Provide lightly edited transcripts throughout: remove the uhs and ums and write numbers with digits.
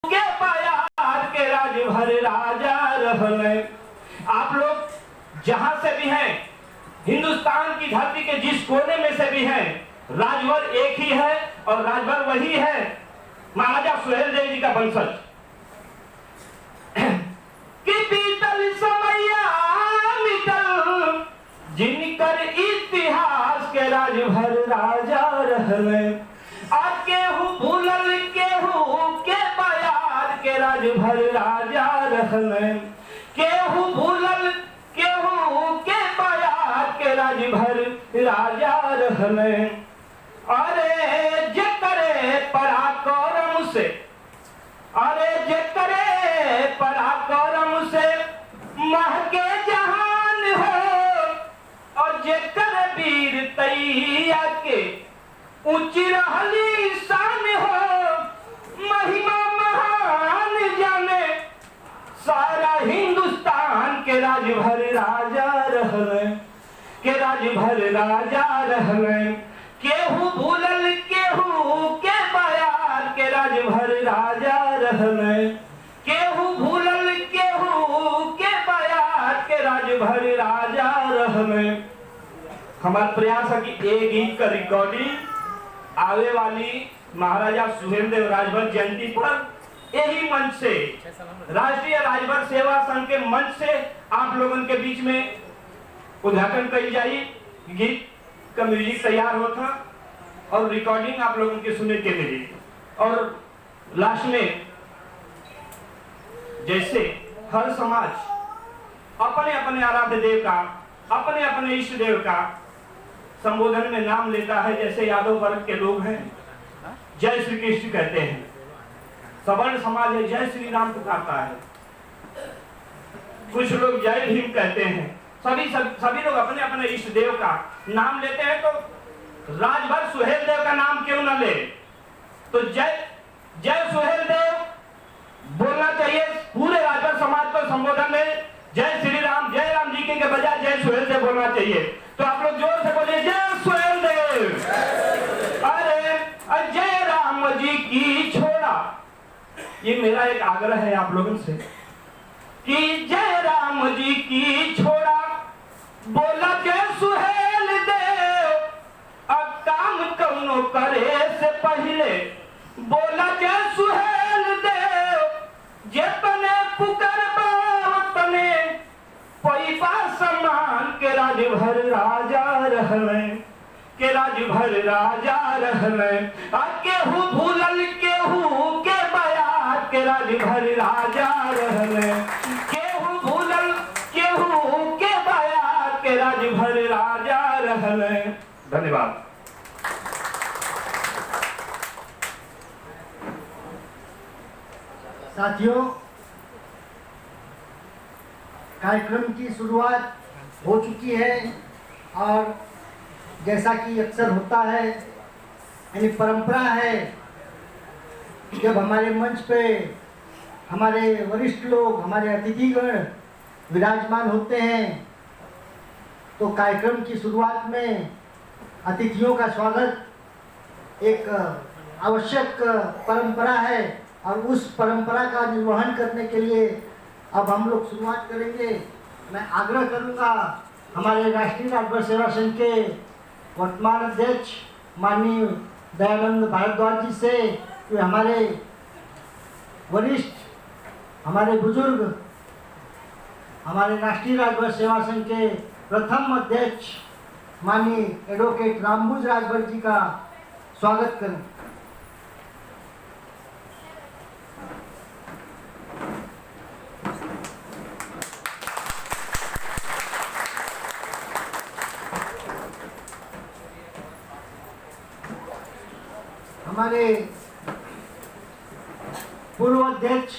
के पायार के राजभर राजा रहले। आप लोग जहां से भी हैं, हिंदुस्तान की धरती के जिस कोने में से भी हैं, राजभर एक ही है और राजभर वही है, महाराजा सुहेलदेव जी का वंशज। कि बीतल समैया मिटल जिनकर इतिहास के राजभर राजा रहले। आज केहू भूलल केहू के पायार के राजभर राजा रहले। केहू भूलल केहू के पायार के राजभर राजा रहले। अरे जकरे पराक्रम से, अरे जकरे पराक्रम से महके जहान हो, और जकर वीर तैया के ऊंची रहली शान हो। महिमा महान जाने सारा हिंदुस्तान के राजभर राजा रहले, के राजभर राजा रहले। केहू भूलल केहू के पायार के राजभर राजा रहले। केहू भूलल केहू के पायार के राजभर राजा रहले। हमारा प्रयास है कि एक गीत का रिकॉर्डिंग आवे वाली महाराजा सुहेलदेव राजभर जयंती पर यही मंच से, राष्ट्रीय राजभर सेवा संघ के मंच से आप लोगों के बीच में उद्घाटन करी जाई। गीत का म्यूजिक तैयार होता और रिकॉर्डिंग आप लोगों के सुनने के मिली। और लास्ट में जैसे हर समाज अपने अपने आराध्य देव का, अपने अपने इष्ट देव का संबोधन में नाम लेता है, जैसे यादव वर्ग के लोग हैं जय श्री कृष्ण कहते हैं, सवर्ण समाज है जय श्री राम पुकारता है, कुछ लोग जय भीम कहते हैं। सभी लोग अपने अपने इष्ट देव का नाम लेते हैं, तो राजभर सुहेलदेव का नाम क्यों न ले। तो जय जय सुहेलदेव बोलना चाहिए पूरे राजभर समाज को संबोधन में। जय श्री राम, जय राम जी के बजाय जय सुहेलदेव बोलना चाहिए। तो आप लोग जोर से बोलिए जय सुहेलदेव। अरे जय राम जी की छोड़ा, ये मेरा एक आग्रह है आप लोगों से कि जय राम जी की छोड़ा बोला जय सुहेलदेव। अब काम कौनो करे से पहले बोला जय सुहेलदेव। जितने पुकारबा तने पैसा सम्मान के राजभर राजा रहले, के राजभर राजा रहले। केहू भूलल केहू के बयार के राजभर राजा रहले। केहू भूलल केहू के बयार के राजभर राजा रहले। धन्यवाद। साथियों, कार्यक्रम की शुरुआत हो चुकी है और जैसा कि अक्सर होता है, यानी परंपरा है, जब हमारे मंच पे हमारे वरिष्ठ लोग, हमारे अतिथिगण विराजमान होते हैं तो कार्यक्रम की शुरुआत में अतिथियों का स्वागत एक आवश्यक परंपरा है और उस परंपरा का निर्वहन करने के लिए अब हम लोग शुरुआत करेंगे। मैं आग्रह करूंगा हमारे राष्ट्रीय राजभर सेवा संघ के वर्तमान अध्यक्ष माननीय दयानंद भारद्वाज जी से कि हमारे वरिष्ठ, हमारे बुजुर्ग, हमारे राष्ट्रीय राजभर सेवा संघ के प्रथम अध्यक्ष माननीय एडवोकेट रामबुज राजभर जी का स्वागत करें। हमारे पूर्व अध्यक्ष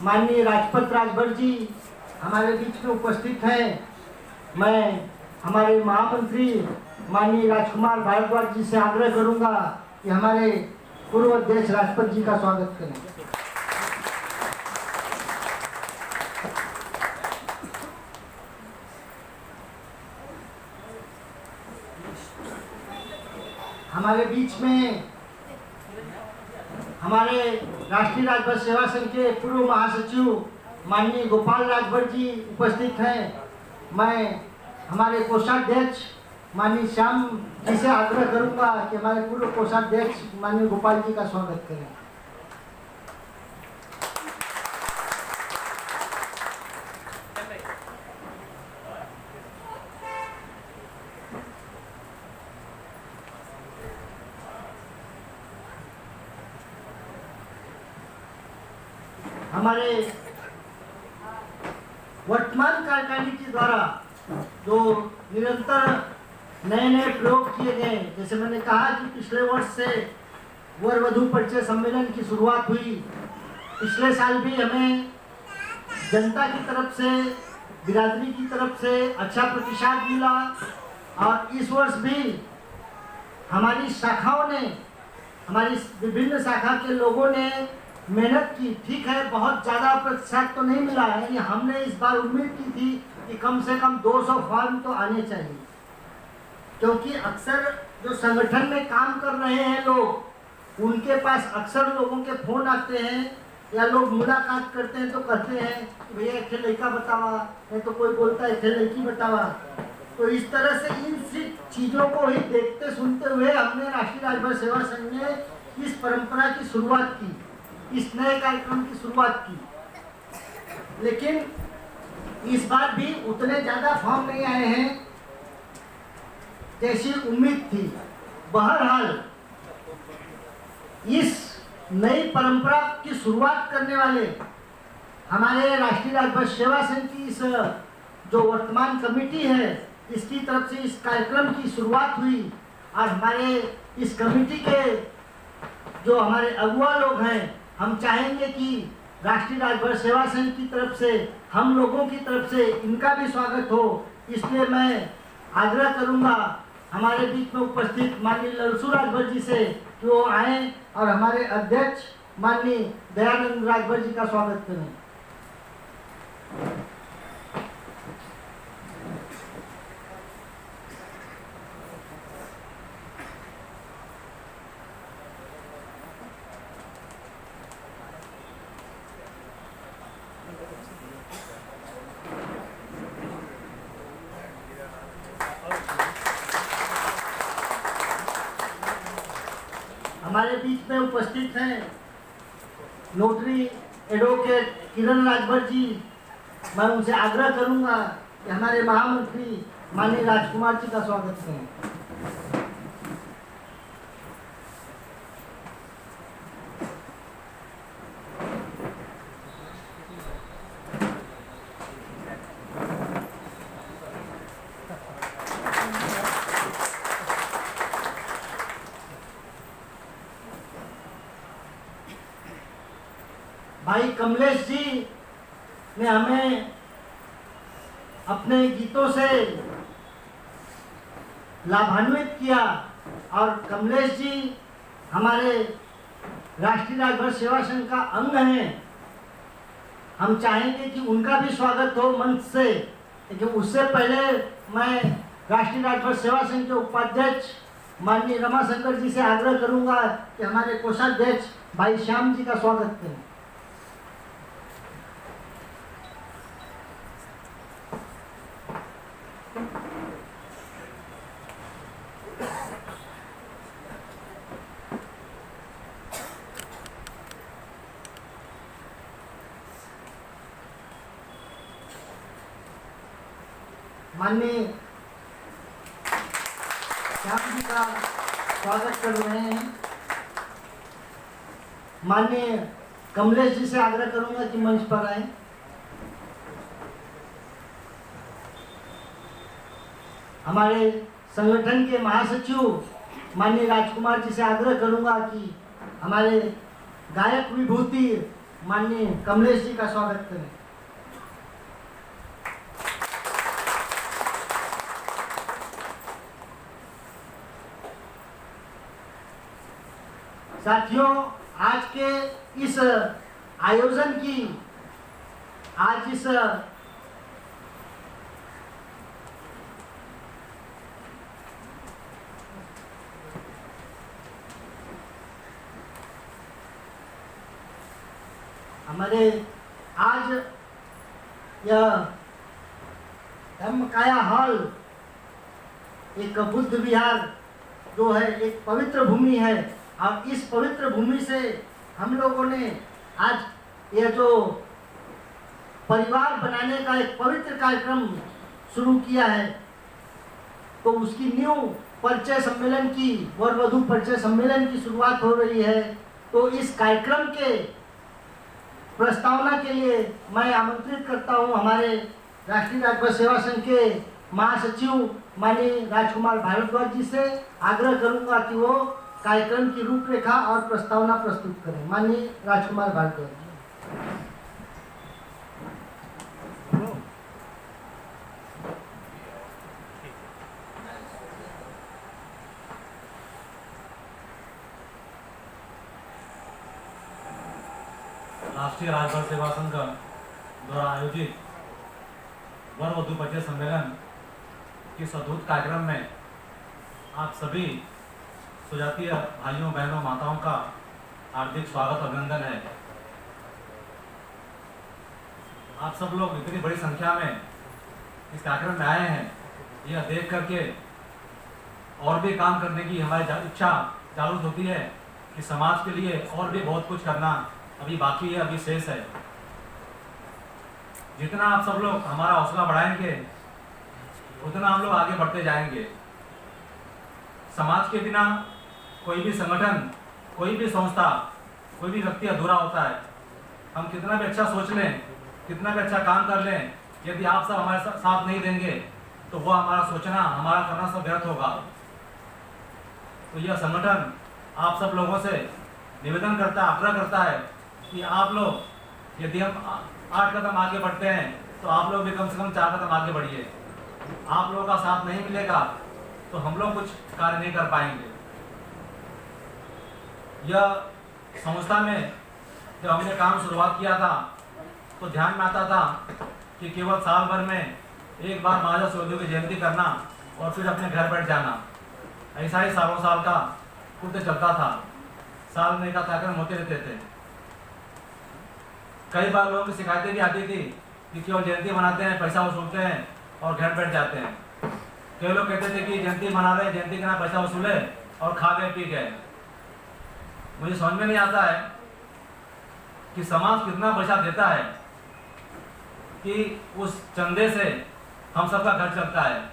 माननीय राजपत राजभर जी हमारे बीच में उपस्थित हैं। मैं हमारे महामंत्री माननीय राजकुमार भारद्वाज जी से आग्रह करूंगा कि हमारे पूर्व अध्यक्ष राजपत जी का स्वागत करें। हमारे बीच में हमारे राष्ट्रीय राजभर सेवा संघ के पूर्व महासचिव माननीय गोपाल राजभर जी उपस्थित हैं। मैं हमारे कोषाध्यक्ष माननीय श्याम जी से आग्रह करूंगा कि हमारे पूर्व कोषाध्यक्ष माननीय गोपाल जी का स्वागत करें। हमारे वर्तमान कार्यकारिणी के द्वारा जो निरंतर नए नए प्रयोग किए गए, जैसे मैंने कहा कि पिछले वर्ष से वर वधु परिचय सम्मेलन की शुरुआत हुई। पिछले साल भी हमें जनता की तरफ से, बिरादरी की तरफ से अच्छा प्रतिसाद मिला और इस वर्ष भी हमारी शाखाओं ने, हमारी विभिन्न शाखा के लोगों ने मेहनत की। ठीक है, बहुत ज़्यादा प्रतिशत तो नहीं मिला है, यानी हमने इस बार उम्मीद की थी कि कम से कम 200 फॉर्म तो आने चाहिए, क्योंकि अक्सर जो संगठन में काम कर रहे हैं लोग, उनके पास अक्सर लोगों के फोन आते हैं या लोग मुलाकात करते हैं तो कहते हैं कि भैया एक लड़का बतावा, नहीं तो कोई बोलता है एक लड़की बतावा। तो इस तरह से इन चीज़ों को ही देखते सुनते हुए हमने राष्ट्रीय राजभर सेवा संघ ने इस परंपरा की शुरुआत की, इस नए कार्यक्रम की शुरुआत की। लेकिन इस बार भी उतने ज़्यादा फॉर्म नहीं आए हैं जैसी उम्मीद थी। बहरहाल इस नई परंपरा की शुरुआत करने वाले हमारे राष्ट्रीय राजभर सेवा संघ की इस जो वर्तमान कमेटी है, इसकी तरफ से इस कार्यक्रम की शुरुआत हुई और हमारे इस कमेटी के जो हमारे अगुआ लोग हैं, हम चाहेंगे कि राष्ट्रीय राजभर सेवा संघ की तरफ से, हम लोगों की तरफ से इनका भी स्वागत हो। इसलिए मैं आग्रह करूंगा हमारे बीच में उपस्थित माननीय ललसू राजभर जी से कि वो आए और हमारे अध्यक्ष माननीय दयानंद राजभर जी का स्वागत करें। हमारे बीच में उपस्थित हैं नोटरी एडवोकेट किरण राजभर जी। मैं उनसे आग्रह करूंगा कि हमारे महामंत्री माननीय राजकुमार जी का स्वागत करें। भाई कमलेश जी ने हमें अपने गीतों से लाभान्वित किया और कमलेश जी हमारे राष्ट्रीय राजभर सेवा संघ का अंग हैं। हम चाहेंगे कि उनका भी स्वागत हो मंच से, लेकिन उससे पहले मैं राष्ट्रीय राजभर सेवा संघ के उपाध्यक्ष माननीय रमाशंकर जी से आग्रह करूंगा कि हमारे कोषाध्यक्ष भाई श्याम जी का स्वागत करें। माननीय श्याम जी का स्वागत कर रहे हैं। माननीय कमलेश जी से आग्रह करूंगा कि मंच पर आए। हमारे संगठन के महासचिव माननीय राजकुमार जी से आग्रह करूंगा कि हमारे गायक विभूति माननीय कमलेश जी का स्वागत करें। साथियों, आज के इस आयोजन की, आज इस हमारे आज यह धम्मकाया हॉल एक बुद्ध विहार जो है एक पवित्र भूमि है, और इस पवित्र भूमि से हम लोगों ने आज यह जो परिवार बनाने का एक पवित्र कार्यक्रम शुरू किया है, तो उसकी न्यू परिचय सम्मेलन की, वर वधू परिचय सम्मेलन की शुरुआत हो रही है। तो इस कार्यक्रम के प्रस्तावना के लिए मैं आमंत्रित करता हूं हमारे राष्ट्रीय राजभर सेवा संघ के महासचिव माननीय राजकुमार भारद्वाज जी से। आग्रह करूंगा कि वो कार्यक्रम की रूपरेखा और प्रस्तावना प्रस्तुत करें। माननीय राजकुमार भारद्वाज जी। राष्ट्रीय राजभर सेवा संघ द्वारा आयोजित वर वधू परिचय सम्मेलन के अद्भुत कार्यक्रम में आप सभी सुजातीय भाइयों बहनों माताओं का हार्दिक स्वागत अभिनंदन है। आप सब लोग इतनी बड़ी संख्या में इस कार्यक्रम में आए हैं, यह देख करके और भी काम करने की हमारी इच्छा जागृत होती है कि समाज के लिए और भी बहुत कुछ करना अभी बाकी है, अभी शेष है। जितना आप सब लोग हमारा हौसला बढ़ाएंगे उतना हम लोग आगे बढ़ते जाएंगे। समाज के बिना कोई भी संगठन, कोई भी संस्था, कोई भी व्यक्ति अधूरा होता है। हम कितना भी अच्छा सोच लें, कितना भी अच्छा काम कर लें, यदि आप सब हमारे साथ नहीं देंगे तो वो हमारा सोचना, हमारा करना सब व्यर्थ होगा। तो यह संगठन आप सब लोगों से निवेदन करता है, आग्रह करता है कि आप लोग, यदि हम 8 कदम आगे बढ़ते हैं तो आप लोग भी कम से कम 4 कदम आगे बढ़िए। आप लोगों का साथ नहीं मिलेगा तो हम लोग कुछ कार्य नहीं कर पाएंगे। यह संस्था में जब हमने काम शुरुआत किया था तो ध्यान में आता था कि केवल साल भर में एक बार महाराजा सुहेलदेव की जयंती करना और फिर अपने घर बैठ जाना, ऐसा ही सालों साल का कुछ चलता था। साल में का कार्यक्रम होते रहते थे। कई बार लोगों की शिकायतें भी आती थी कि केवल जयंती मनाते हैं, पैसा वसूलते हैं और घर बैठ जाते हैं। कई लोग कहते थे कि जयंती मना रहे, जयंती के नाम पैसा वसूले और खा गए पी गए। मुझे समझ में नहीं आता है कि समाज कितना पैसा देता है कि उस चंदे से हम सबका घर चलता है।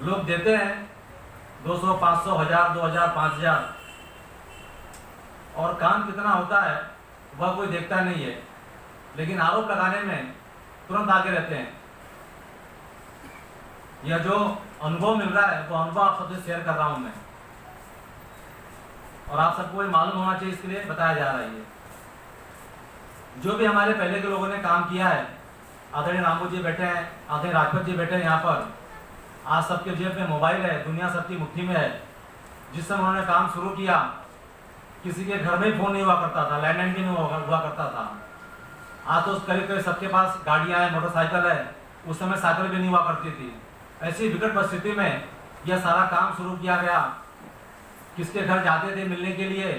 लोग देते हैं 200, 500, 1000, 2000, 5000 और काम कितना होता है वह कोई देखता नहीं है, लेकिन आरोप लगाने में तुरंत आगे रहते हैं। यह जो अनुभव मिल रहा है वो अनुभव आप सबसे शेयर कर रहा हूं मैं, और आप सबको ये मालूम होना चाहिए, इसके लिए बताया जा रहा है। जो भी हमारे पहले के लोगों ने काम किया है, आदरणीय रामू जी बैठे हैं, आदरणीय राजपत जी बैठे हैं यहाँ पर। आज सबके जेब में मोबाइल है, दुनिया सबकी मुट्ठी में है। जिस समय उन्होंने काम शुरू किया किसी के घर में ही फोन नहीं हुआ करता था, लैंडलाइन भी नहीं हुआ करता था। आज तो करीब करीब सबके पास गाड़ियाँ हैं, मोटरसाइकिल है। उस समय साइकिल भी नहीं हुआ करती थी। ऐसी विकट परिस्थिति में यह सारा काम शुरू किया गया। किसके घर जाते थे मिलने के लिए,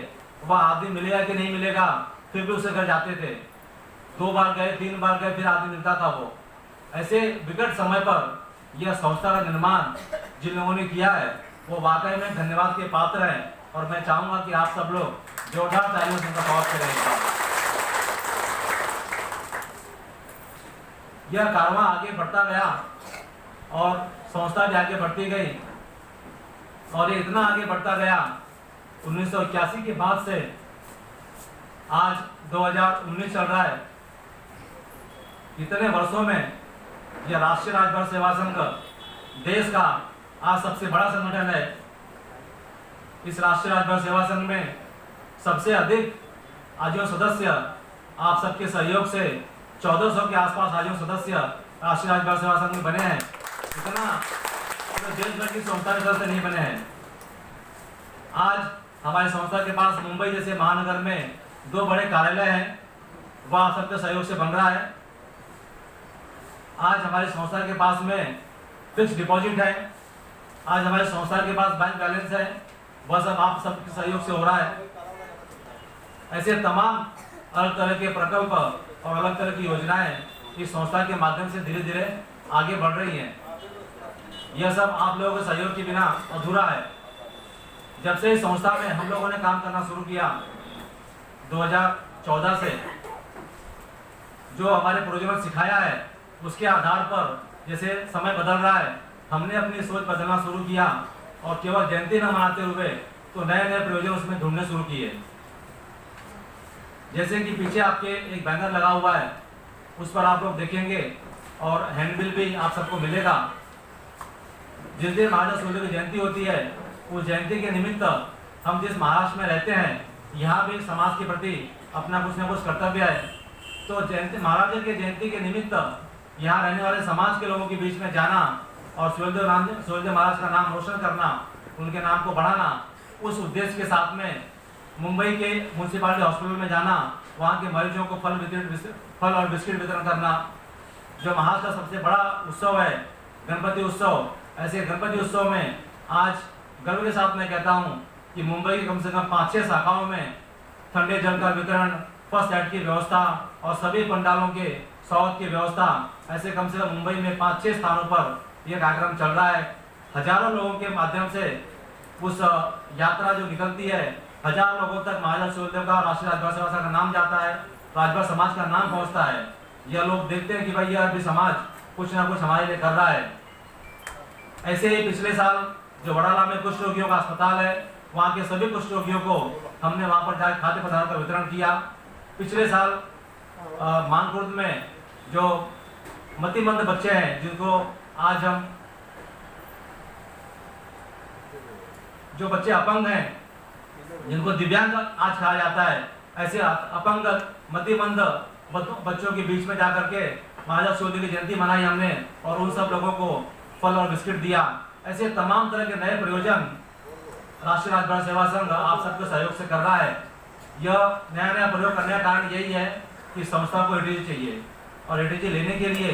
वह आदमी मिलेगा कि नहीं मिलेगा, फिर भी उसके घर जाते थे। 2 बार गए, 3 बार गए, फिर आदमी मिलता था वो। ऐसे विकट समय पर यह संस्था का निर्माण जिन लोगों ने किया है वो वाकई में धन्यवाद के पात्र हैं, और मैं चाहूंगा कि आप सब लोग जोरदार तालियों से उनका स्वागत करें। यह कारवां आगे बढ़ता गया और संस्था भी आगे बढ़ती गई, और ये इतना आगे बढ़ता गया 1981 के बाद से आज 2019 चल रहा है। इतने वर्षों में यह राष्ट्रीय राजभर सेवा संघ देश का आज सबसे बड़ा संगठन है। इस राष्ट्रीय राजभर सेवा संघ में सबसे अधिक आजीवन सदस्य आप सबके सहयोग से 1400 के आसपास आजीवन सदस्य राष्ट्रीय राजभर सेवा संघ में बने हैं। इतना देश भर की संस्था के सदस्य नहीं बने हैं। आज हमारी संस्था के पास मुंबई जैसे महानगर में 2 बड़े कार्यालय हैं, वह आप सबके सहयोग से बन रहा है। आज हमारी संस्था के पास में फिक्स डिपॉजिट है। आज हमारी संस्था के पास बैंक बैलेंस है, वह सब आप सबके सहयोग से हो रहा है। ऐसे तमाम अलग तरह के प्रकल्प और अलग तरह की योजनाएं इस संस्था के माध्यम से धीरे धीरे आगे बढ़ रही हैं। यह सब आप लोगों के सहयोग के बिना अधूरा है। जब से इस संस्था में हम लोगों ने काम करना शुरू किया 2014 से, जो हमारे पूर्वजों ने सिखाया है उसके आधार पर जैसे समय बदल रहा है, हमने अपनी सोच बदलना शुरू किया और केवल जयंती न मनाते हुए तो नए नए प्रयोजन उसमें ढूंढने शुरू किए। जैसे कि पीछे आपके एक बैनर लगा हुआ है, उस पर आप लोग देखेंगे और हैंडबिल भी आप सबको मिलेगा। जिस दिन महाराजा सूर्यदेव की जयंती होती है, उस जयंती के निमित्त हम जिस महाराष्ट्र में रहते हैं, यहाँ भी समाज के प्रति अपना कुछ न कुछ कर्तव्य है। तो जयंती महाराजा के जयंती के निमित्त यहाँ रहने वाले समाज के लोगों के बीच में जाना और सूर्यदेव महाराज का नाम रोशन करना, उनके नाम को बढ़ाना, उस उद्देश्य के साथ में मुंबई के म्यूनसिपालिटी हॉस्पिटल में जाना, वहाँ के मरीजों को फल और बिस्किट वितरण करना। जो महाराष्ट्र का सबसे बड़ा उत्सव है गणपति उत्सव, ऐसे गणपति उत्सव में आज गर्व के साथ मैं कहता हूँ कि मुंबई की कम से कम 5-6 शाखाओं में ठंडे जल का वितरण, फर्स्ट एड की व्यवस्था और सभी पंडालों के शौच की व्यवस्था, ऐसे कम से कम मुंबई में 5-6 स्थानों पर यह कार्यक्रम चल रहा है। हजारों लोगों के माध्यम से उस यात्रा जो निकलती है, 1000 लोगों तक महाराजा सूर्यदेव का, राष्ट्रीय राजभा सेवा संघ का नाम जाता है, राजभा समाज का नाम पहुंचता है। यह लोग देखते हैं कि भाई यह भी समाज कुछ ना कुछ हमारे लिए कर रहा है। ऐसे ही पिछले साल जो वड़ाला में कुष्ठ रोगियों का अस्पताल है, वहाँ के सभी कुष्ठ रोगियों को हमने वहाँ पर जाकर खाद्य पदार्थ का वितरण किया। पिछले साल मानकुर्द में जो मतिमंद बच्चे हैं, जिनको आज हम जो बच्चे अपंग हैं, जिनको दिव्यांग आज कहा जाता है, ऐसे अपंग मतिमंद बच्चों के बीच में जाकर के महाराजा सूर्यदेव की जयंती मनाई हमने और उन सब लोगों को फल और बिस्किट दिया। ऐसे तमाम तरह के नए प्रयोजन राष्ट्रीय राजभा सेवा संघ आप सबके सहयोग से कर रहा है। यह नया नया प्रयोग करने का कारण यही है कि संस्था को एटीजी चाहिए और एटीजी लेने के लिए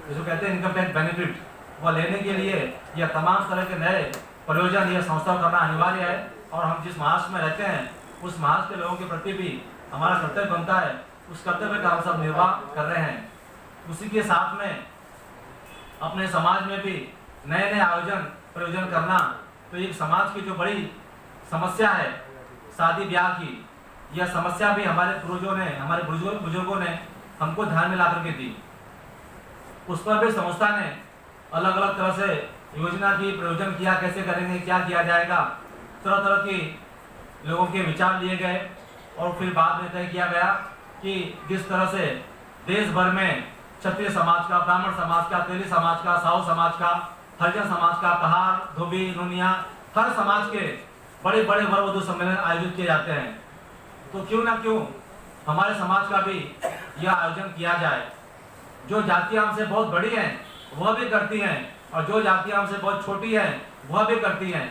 जिसको कहते हैं इनकम टैक्स बेनिफिट, वह लेने के लिए यह तमाम तरह के नए प्रयोजन यह संस्था करना अनिवार्य है। और हम जिस महाराष्ट्र में रहते हैं, उस महाराष्ट्र के लोगों के प्रति भी हमारा कर्तव्य बनता है, उस कर्तव्य का हम सब निर्वाह कर रहे हैं। उसी के साथ में अपने समाज में भी नए नए आयोजन प्रयोजन करना। तो एक समाज की जो बड़ी समस्या है शादी ब्याह की, यह समस्या भी हमारे पूर्वजों ने, हमारे बुजुर्गों ने हमको ध्यान में ला करके दी। उस पर भी संस्था ने अलग अलग तरह से योजना की, प्रयोजन किया, कैसे करेंगे, क्या किया जाएगा, तरह तरह की लोगों के विचार लिए गए और फिर बाद में तय किया गया कि जिस तरह से देश भर में क्षत्रिय समाज का, ब्राह्मण समाज का, तेली समाज का, साहू समाज का, हरिजन समाज का, कहार, धोबी, नुनिया, हर समाज के बड़े बड़े वर वधु सम्मेलन आयोजित किए जाते हैं। तो क्यों ना क्यों हमारे समाज का भी यह आयोजन किया जाए। जो जातियां हमसे बहुत बड़ी हैं वह भी करती हैं और जो जातियां हमसे बहुत छोटी हैं वह भी करती हैं।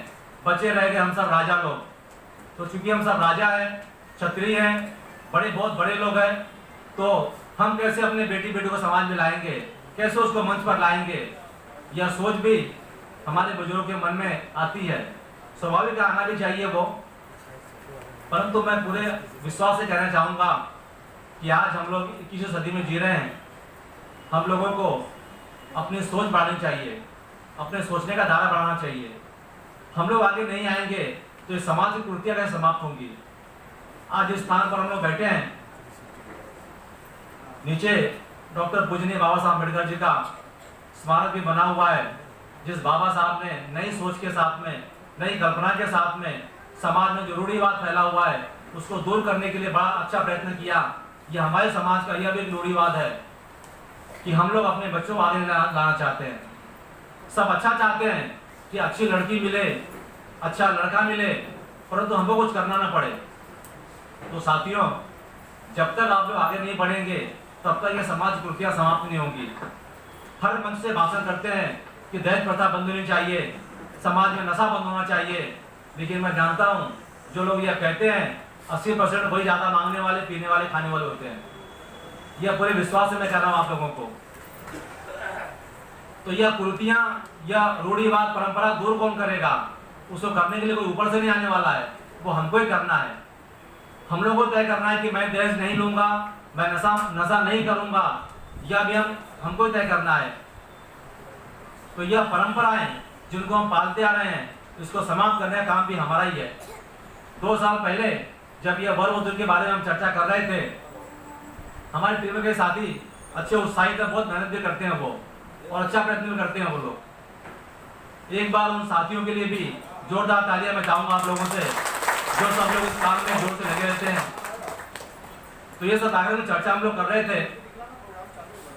बचे रह गए हम सब राजा लोग। तो चूंकि हम सब राजा हैं, क्षत्रिय हैं, बहुत बड़े लोग हैं, तो हम कैसे अपने बेटी को समाज में लाएंगे, कैसे उसको मंच पर लाएंगे, यह सोच भी हमारे बुजुर्गों के मन में आती है। स्वाभाविक आना भी चाहिए वो, परंतु मैं पूरे विश्वास से कहना चाहूँगा कि आज हम लोग 21वीं सदी में जी रहे हैं। हम लोगों को अपनी सोच बढ़ानी चाहिए, अपने सोचने का दायरा बढ़ाना चाहिए। हम लोग आगे नहीं आएंगे तो इस समाज की कुरीतियां कैसे समाप्त होंगी। आज जिस स्थान पर हम लोग बैठे हैं, नीचे डॉक्टर पूजनीय बाबा साहब अम्बेडकर जी का स्मारक भी बना हुआ है, जिस बाबा साहब ने नई सोच के साथ में, नई कल्पना के साथ में समाज में जो रूढ़िवाद फैला हुआ है उसको दूर करने के लिए बड़ा अच्छा प्रयत्न किया। यह हमारे समाज का यह भी एक रूढ़िवाद है कि हम लोग अपने बच्चों को आगे लाना चाहते हैं। सब अच्छा चाहते हैं कि अच्छी लड़की मिले, अच्छा लड़का मिले, परंतु हमको कुछ करना ना पड़े। तो साथियों, जब तक आप लोग आगे नहीं बढ़ेंगे तब तक ये समाज की कुरीतियां समाप्त नहीं होंगी। हर मंच से भाषण करते हैं कि दहेज प्रथा बंद होनी चाहिए, समाज में नशा बंद होना चाहिए, लेकिन मैं जानता हूँ जो लोग यह कहते हैं 80% वही ज़्यादा मांगने वाले, पीने वाले, खाने वाले होते हैं। यह पूरे विश्वास से मैं कह रहा हूँ आप लोगों को। तो यह कुरीतियां, यह रूढ़िवाद परंपरा दूर कौन करेगा? उसको करने के लिए कोई ऊपर से नहीं आने वाला है, वो हमको ही करना है। हम लोगों को तय करना है कि मैं दहेज नहीं लूंगा, मैं नशा नहीं करूंगा, यह भी हमको तय करना है। तो यह परंपराएं जिनको हम पालते आ रहे हैं, इसको समाप्त करने का काम भी हमारा ही है। 2 साल पहले जब यह वर वधू के बारे में हम चर्चा कर रहे थे, हमारे टीम के साथी अच्छे उत्साहित है, बहुत मेहनत भी करते हैं वो, और अच्छा प्रयत्न भी करते हैं वो लोग। एक बार उन साथियों के लिए भी जोरदार तालियां मैं चाहूंगा आप लोगों से, जो सब लोग इस काम में जोर से लगे रहते हैं। तो ये सब आगे में चर्चा हम लोग कर रहे थे,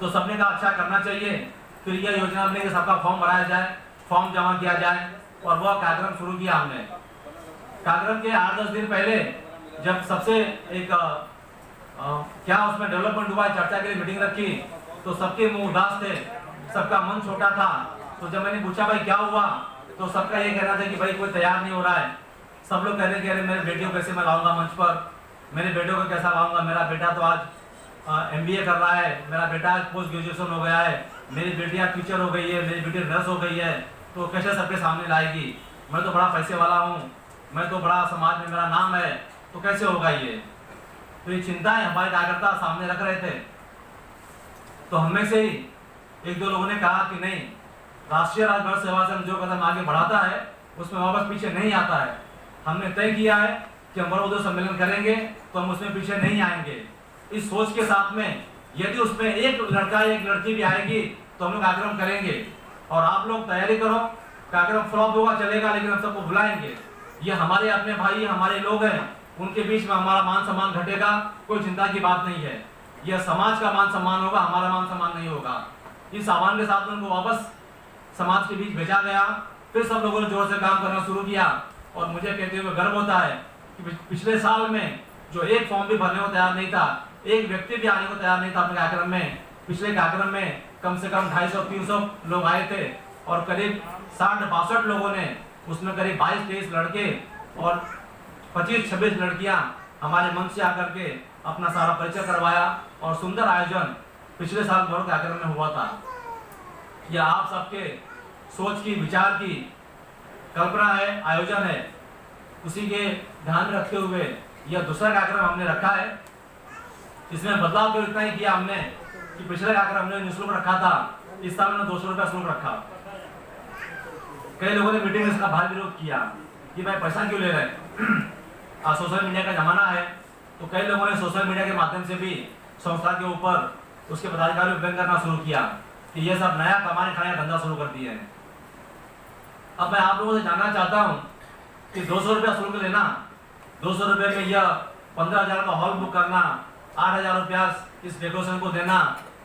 तो सबने कहा अच्छा करना चाहिए। फिर यह योजना हमने कि सबका फॉर्म भराया जाए, फॉर्म जमा किया जाए, और वह कार्यक्रम शुरू किया हमने। कार्यक्रम के 8-10 दिन पहले जब सबसे एक क्या उसमें डेवलपमेंट हुआ, चर्चा के लिए मीटिंग रखी, तो सबके मुंह उदास थे, सबका मन छोटा था। तो जब मैंने पूछा भाई क्या हुआ, तो सबका ये कहना था कि भाई कोई तैयार नहीं हो रहा है। सब लोग कह रहे कि अरे मेरे बेटियों को कैसे मैं लाऊंगा मंच पर, मेरे बेटों को कैसा लाऊंगा, मेरा बेटा तो आज MBA कर रहा है, मेरा बेटा आज पोस्ट ग्रेजुएशन हो गया है, मेरी बेटियाँ टीचर हो गई है, मेरी बेटी नर्स हो गई है, तो कैसे सबके सामने लाएगी, मैं तो बड़ा पैसे वाला हूँ, मैं तो बड़ा समाज में मेरा नाम है, तो कैसे होगा ये। तो ये चिंताएं हमारे कार्यकर्ता सामने रख रहे थे। तो हम में से ही 1-2 लोगों ने कहा कि नहीं, राष्ट्रीय राजभर सेवा संघ जो कदम आगे बढ़ाता है उसमें वापस पीछे नहीं आता है। हमने तय किया है कि हम वर वधू सम्मेलन करेंगे तो हम उसमें पीछे नहीं आएंगे। इस सोच के साथ में यदि उसमें एक लड़का एक लड़की भी आएगी तो हम लोग कार्यक्रम करेंगे, और आप लोग तैयारी करो। कार्यक्रम फ्लॉप होगा चलेगा, लेकिन हम सबको बुलाएंगे। ये हमारे अपने भाई हमारे लोग हैं, उनके बीच में हमारा मान सम्मान घटेगा, कोई चिंता की बात नहीं है। यह समाज का मान सम्मान होगा, हमारा मान सम्मान नहीं होगा। इस आह्वान के साथ उनको वापस समाज के बीच भेजा गया। फिर सब लोगों ने जोर से काम करना शुरू किया, और मुझे कहते हुए गर्व होता है कि पिछले साल में जो एक फॉर्म भी भरने को तैयार नहीं था, एक व्यक्ति भी आने को तैयार नहीं था अपने कार्यक्रम में, पिछले कार्यक्रम में कम से कम 250-300 लोग आए थे, और करीब 60-62 लोगों ने, उसमें करीब 22-23 लड़के और 25-26 लड़कियां हमारे मंच से आकर के अपना सारा परिचय करवाया, और सुंदर आयोजन पिछले साल बड़ों कार्यक्रम में हुआ था। यह आप सबके सोच की, विचार की कल्पना है, आयोजन है। उसी के ध्यान में रखते हुए यह दूसरा कार्यक्रम हमने रखा है। इसमें बदलाव तो इतना ही किया हमने कि पिछले कार्यक्रम हमने निःशुल्क रखा था, इस साल हमने 200 रुपया शुल्क रखा। कई लोगों ने मीटिंग में इसका भारी विरोध किया कि भाई पैसा क्यों ले रहे हैं। आज सोशल मीडिया का जमाना है, तो कई लोगों ने सोशल मीडिया के माध्यम से भी संस्था के ऊपर उसके पदाधिकारी व्यंग करना शुरू किया कि ये सब नया कमाने खाने का धंधा शुरू कर दिए हैं। अब मैं आप लोगों से जानना चाहता हूँ कि 200 रुपया शुल्क लेना, 200 रुपये में यह 15,000 का हॉल बुक करना, 8,000 रुपया इस डेकोरेशन को देना,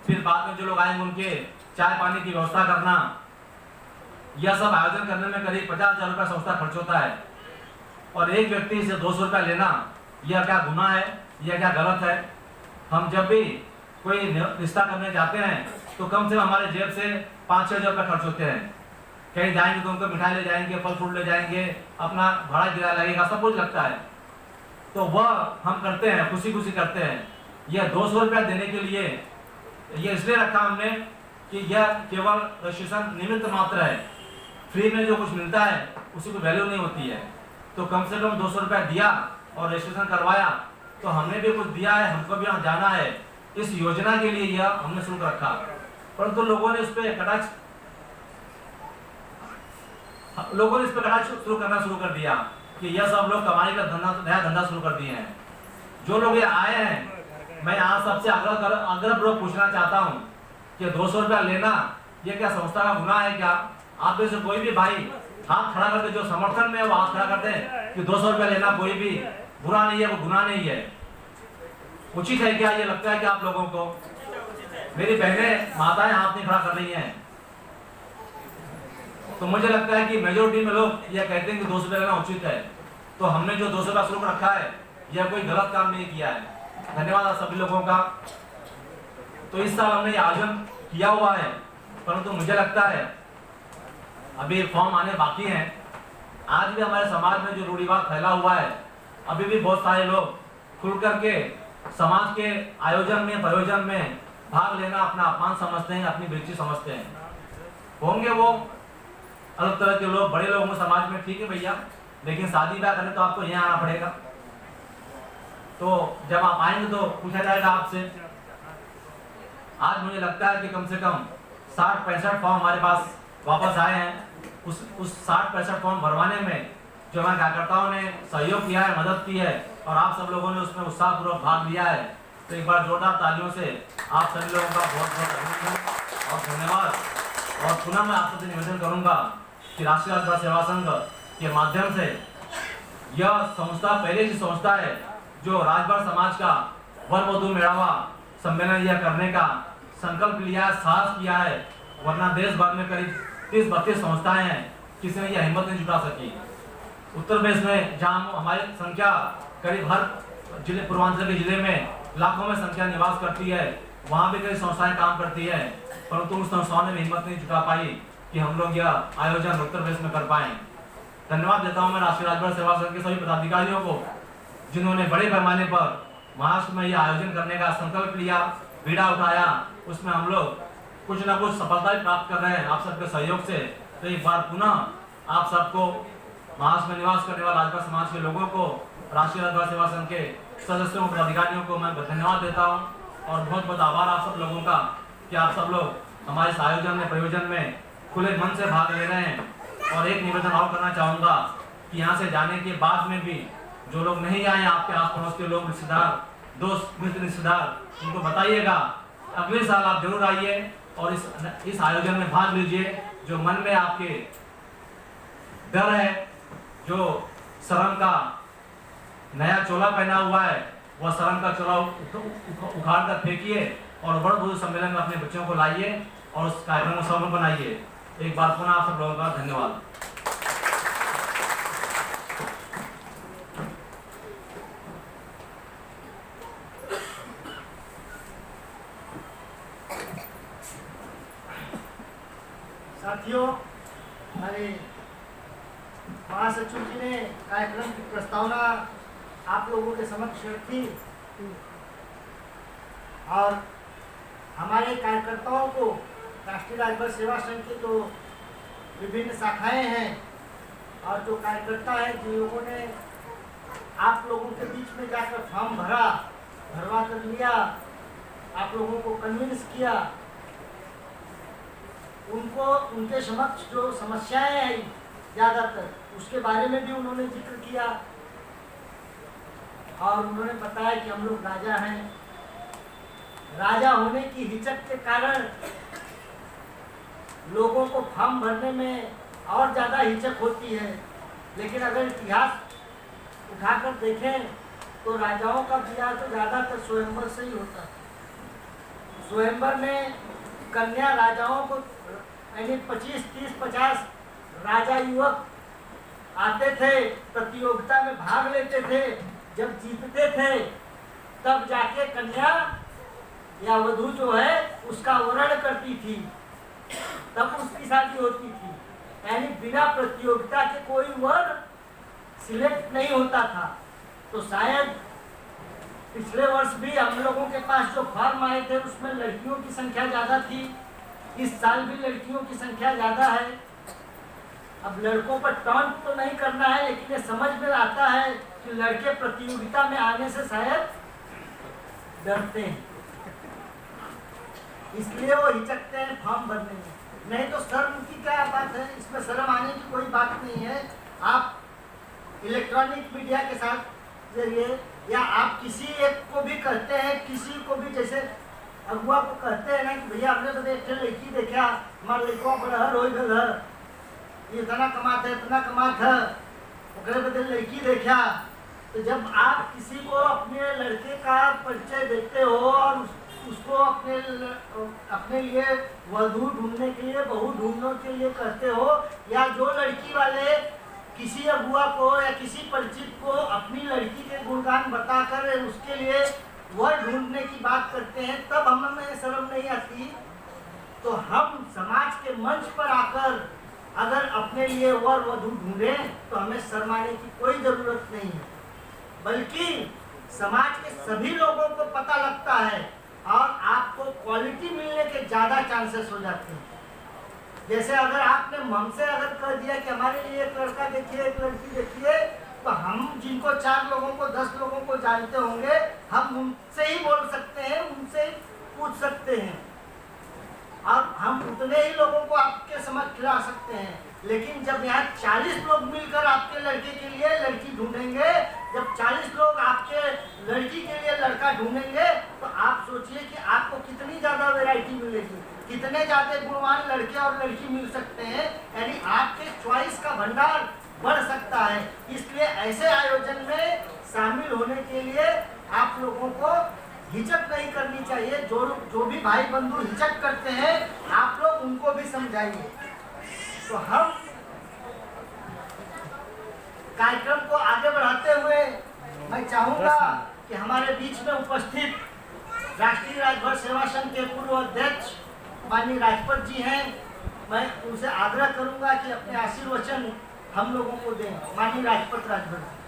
फिर बाद में जो लोग आएंगे उनके चाय पानी की व्यवस्था करना, यह सब आयोजन करने में करीब 50,000 रुपया संस्था खर्च होता है। और एक व्यक्ति से 200 रुपया लेना, यह क्या गुनाह है, यह क्या गलत है। हम जब भी कोई रिश्ता करने जाते हैं तो कम से कम हमारे जेब से 5-6 हज़ार रुपये खर्च होते हैं। कहीं जाएंगे तो उनको मिठाई ले जाएंगे, फल फ्रूट ले जाएंगे, अपना भाड़ा किराया लगेगा, सब कुछ लगता है। तो वह हम करते हैं, खुशी खुशी करते हैं। यह 200 रुपया देने के लिए यह इसलिए रखा हमने कि यह केवल रजिस्ट्रेशन निमित्त मात्र है। फ्री में जो कुछ मिलता है उसकी कोई वैल्यू नहीं होती है। तो कम से कम 200 रुपया दिया और रजिस्ट्रेशन करवाया, तो हमने भी कुछ दिया है, हमको भी वहाँ जाना है। इस योजना के लिए यह हमने शुल्क रखा, परंतु लोगों ने इस पे कटाक्ष शुरू करना शुरू कर दिया कि यह सब लोग कमाई का नया धंधा शुरू कर दिए हैं। जो लोग ये आए हैं, मैं आज सबसे आग्रहपूर्वक पूछना चाहता हूँ कि 200 रुपया लेना ये क्या संस्था का गुनाह है क्या? आप में से कोई भी भाई हाथ खड़ा करते, जो समर्थन में वो हाथ खड़ा करते हैं कि 200 रुपया लेना कोई भी बुरा नहीं है, वो गुनाह नहीं है। उचित है क्या? ये लगता है कि आप लोगों को? मेरी बहनें माताएं हाथ नहीं खड़ा कर रही हैं, तो मुझे लगता है कि मेजोरिटी में लोग यह कहते हैं कि 200 रुपया लेना उचित है। तो हमने जो 200 रुपया शुल्क रखा है, यह कोई गलत काम नहीं किया है। धन्यवाद आप सभी लोगों का। तो इस साल हमने ये आयोजन किया हुआ है, परंतु मुझे लगता है अभी फॉर्म आने बाकी हैं। आज भी हमारे समाज में जो रूढ़िवाद फैला हुआ है, अभी भी बहुत सारे लोग खुल करके समाज के आयोजन में, प्रयोजन में भाग लेना अपना अपमान समझते हैं, अपनी बेइज्जती समझते हैं। होंगे वो अलग तरह के लोग, बड़े लोग होंगे समाज में, ठीक है भैया, लेकिन शादी ब्याह करने तो आपको यहाँ आना पड़ेगा। तो जब आप आएंगे तो पूछा जाएगा आपसे। आज मुझे लगता है कि कम से कम 60-65 फॉर्म हमारे पास वापस आए हैं। उस 60-65 फॉर्म भरवाने में जो हमारे कार्यकर्ताओं ने सहयोग किया है, मदद की है और आप सब लोगों ने उसमें उत्साहपूर्वक भाग लिया है, तो एक बार जोरदार तालियों से आप सभी लोगों का बहुत बहुत अभिनंदन और धन्यवाद। और पुनः मैं आपसे निवेदन करूंगा कि राष्ट्रीय राजभर सेवा संघ के माध्यम से यह संस्था पहले की संस्था है जो राजभर समाज का वर वधु मेड़ावा सम्मेलन यह करने का संकल्प लिया है, साहस किया है, वरना देश भर में करीब 30-32 संस्थाएं हैं, किसी ने यह हिम्मत नहीं जुटा सकी। उत्तर प्रदेश में जहाँ हमारी संख्या करीब हर जिले, पूर्वांचल के जिले में लाखों में संख्या निवास करती है, वहाँ भी कई संस्थाएं काम करती है, परंतु उन संस्थाओं ने भी हिम्मत नहीं जुटा पाई कि हम लोग यह आयोजन उत्तर प्रदेश में कर पाए। धन्यवाद देता हूँ मैं राष्ट्रीय राजभर सेवा संघ के सभी पदाधिकारियों को, जिन्होंने बड़े पैमाने पर महाराष्ट्र में यह आयोजन करने का संकल्प लिया, बीड़ा उठाया, उसमें हम लोग कुछ न कुछ सफलता भी प्राप्त कर रहे हैं आप सबके सहयोग से। तो एक बार पुनः आप सबको, महाराष्ट्र में निवास करने वाले राजभर समाज के लोगों को, राष्ट्रीय राजभर सेवा संघ के सदस्यों और अधिकारियों को मैं धन्यवाद देता हूँ और बहुत बहुत आभार आप सब लोगों का कि आप सब लोग हमारे इस आयोजन में, प्रयोजन में खुले मन से भाग ले रहे हैं। और एक निवेदन और करना चाहूँगा कि यहाँ से जाने के बाद में भी जो लोग नहीं आए, आपके आस पड़ोस के लोग, रिश्तेदार, दोस्त मित्र रिश्तेदार, उनको बताइएगा अगले साल आप जरूर आइए और इस आयोजन में भाग लीजिए। जो मन में आपके डर है, जो शर्म का नया चोला पहना हुआ है, वह शर्म का चोला उखाड़ कर फेंकिए और बड़ बुजुर्ग सम्मेलन में अपने बच्चों को लाइए और उस कार्यक्रम को सफल बनाइए। एक बार पुनः आप सब लोगों का धन्यवाद। साथियों, हमारे महासचिव जी ने कार्यक्रम की प्रस्तावना आप लोगों के समक्ष रखी और हमारे कार्यकर्ताओं को, राष्ट्रीय राजभर सेवा संघ की जो विभिन्न शाखाएं हैं और जो कार्यकर्ता हैं, जिन लोगों ने आप लोगों के बीच में जाकर फॉर्म भरवा कर लिया, आप लोगों को कन्विंस किया, उनको, उनके समक्ष जो समस्याएं आई ज़्यादातर, उसके बारे में भी उन्होंने जिक्र किया और उन्होंने बताया कि हम लोग राजा हैं। राजा होने की हिचक के कारण लोगों को फॉर्म भरने में और ज़्यादा हिचक होती है, लेकिन अगर इतिहास उठाकर देखें तो राजाओं का ब्याह तो ज़्यादातर स्वयंवर से ही होता है। स्वयंवर में कन्या राजाओं को, यानी 25, 30, 50 राजा युवक आते थे, प्रतियोगिता में भाग लेते थे, जब जीतते थे तब जाके कन्या या वधू जो है उसका वरण करती थी, तब उसकी शादी होती थी। यानी बिना प्रतियोगिता के कोई वर सिलेक्ट नहीं होता था। तो शायद पिछले वर्ष भी हम लोगों के पास जो फॉर्म आए थे उसमें लड़कियों की संख्या ज़्यादा थी, इस साल भी लड़कियों की संख्या ज़्यादा है। अब लड़कों पर टॉन्ट तो नहीं करना है, लेकिन ये समझ में आता है कि लड़के प्रतियोगिता में आने से शायद डरते हैं, इसलिए वो हिचकते हैं फॉर्म भरने में। नहीं तो शर्म की क्या बात है, इसमें शर्म आने की कोई बात नहीं है। आप इलेक्ट्रॉनिक मीडिया के साथ जरिए या आप किसी एक को भी कहते हैं, किसी को भी, जैसे अगुआ को कहते हैं ना कि भैया हमने तो एक लड़की देखा, हमारे लड़कों बड़हर हो गल, ये इतना कमात है, इतना कमात है, ओकरे बदल लड़की देखा। तो जब आप किसी को अपने लड़के का परिचय देते हो और उसको अपने लिए वधू ढूंढने के लिए, बहू ढूंढने के लिए कहते हो, या जो लड़की वाले किसी अगुआ को या किसी परिचित को अपनी लड़की के गुणगान बताकर उसके लिए वर ढूंढने की बात करते हैं, तब हमें शर्म नहीं आती। तो हम समाज के मंच पर आकर अगर अपने लिए वर वधू ढूंढें तो हमें शर्माने की कोई जरूरत नहीं है, बल्कि समाज के सभी लोगों को पता लगता है और आपको क्वालिटी मिलने के ज़्यादा चांसेस हो जाते हैं। जैसे अगर आपने हमसे अगर कह दिया कि हमारे लिए एक लड़का देखिए, एक लड़की देखिए, तो हम जिनको 4 लोगों को 10 लोगों को जानते होंगे, हम उनसे ही बोल सकते हैं, उनसे ही पूछ सकते हैं, और हम उतने ही लोगों को आपके समक्ष खिला सकते हैं। लेकिन जब यहाँ 40 लोग मिलकर आपके लड़के के लिए लड़की ढूंढेंगे, जब 40 लोग आपके लड़की के लिए लड़का ढूंढेंगे, तो आप सोचिए कि आपको कितनी ज़्यादा वैरायटी मिलेगी, कितने ज़्यादा गुणवान लड़के और लड़की मिल सकते हैं। यानी आपके चॉइस का भंडार बढ़ सकता है। इसलिए ऐसे आयोजन में शामिल होने के लिए आप लोगों को हिचक नहीं करनी चाहिए। जो भी भाई बंधु हिचक करते हैं, आप लोग उनको भी समझाइए। तो हम कार्यक्रम को आगे बढ़ाते हुए मैं चाहूंगा कि हमारे बीच में उपस्थित राष्ट्रीय राजभर सेवा संघ के पूर्व अध्यक्ष माननीय राजपत जी हैं, मैं उनसे आग्रह करूंगा कि अपने आशीर्वचन हम लोगों को दें। माननीय राजपत राजभर।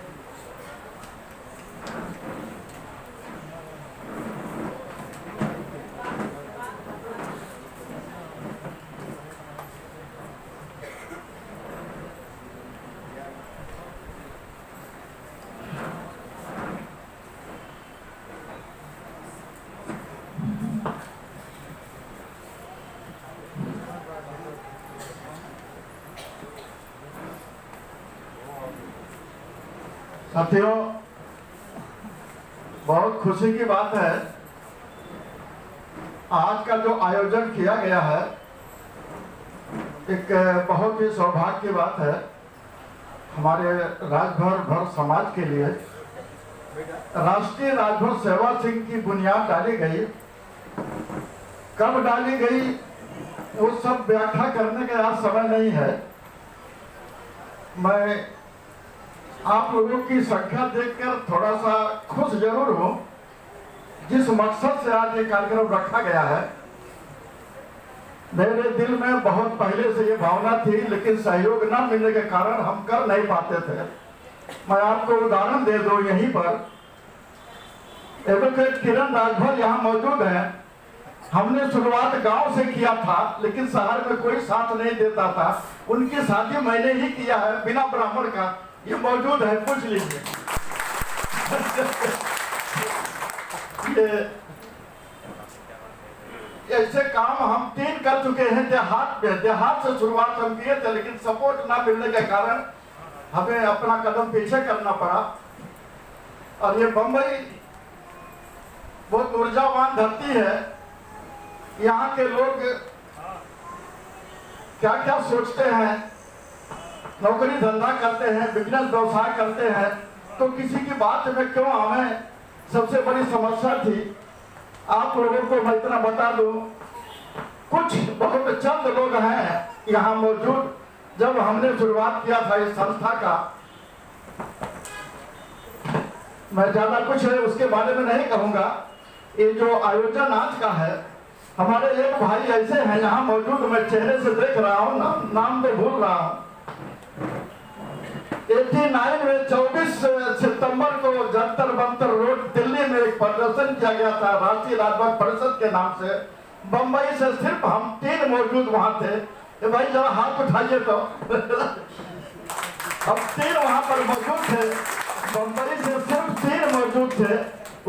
साथियों, बहुत खुशी की बात है, आज का जो आयोजन किया गया है एक बहुत ही सौभाग्य की बात है हमारे राजभर समाज के लिए। राष्ट्रीय राजभर सेवा संघ की बुनियाद डाली गई, कब डाली गई वो सब व्याख्या करने का आज समय नहीं है। मैं आप लोगों की संख्या देखकर थोड़ा सा खुश जरूर हूं। जिस मकसद से आज ये कार्यक्रम रखा गया है, मेरे दिल में बहुत पहले से ये भावना थी, लेकिन सहयोग न मिलने के कारण हम कर नहीं पाते थे। मैं आपको उदाहरण दे दूं, यहीं पर एडवोकेट किरण राजभर यहाँ मौजूद हैं। हमने शुरुआत गांव से किया था, लेकिन शहर में कोई साथ नहीं देता था। उनकी शादी मैंने ही किया है बिना ब्राह्मण का, ये मौजूद है, पूछ लीजिए। ये ऐसे काम हम 3 कर चुके हैं देहात से शुरुआत हम किए थे, लेकिन सपोर्ट ना मिलने के कारण हमें अपना कदम पीछे करना पड़ा। और ये बंबई बहुत ऊर्जावान धरती है। यहाँ के लोग क्या क्या सोचते हैं, नौकरी धंधा करते हैं, बिजनेस व्यवसाय करते हैं, तो किसी की बात में क्यों हमें सबसे बड़ी समस्या थी। आप लोगों को मैं इतना बता दूं, कुछ बहुत चंद लोग हैं यहाँ मौजूद। जब हमने शुरुआत किया था इस संस्था का, मैं ज्यादा कुछ है उसके बारे में नहीं कहूंगा। ये जो आयोजन आज का है, हमारे एक भाई ऐसे हैं यहाँ मौजूद, मैं चेहरे से देख रहा हूँ, नाम तो भूल रहा हूँ। 89 में 24 सितंबर को जंतर मंतर रोड दिल्ली में एक प्रदर्शन किया गया था राष्ट्रीय राजभर परिषद के नाम से। बंबई से सिर्फ हम 3 मौजूद वहां थे। ये भाई जरा हाथ उठाइए तो। हम 3 वहां पर मौजूद थे, बंबई से सिर्फ 3 मौजूद थे,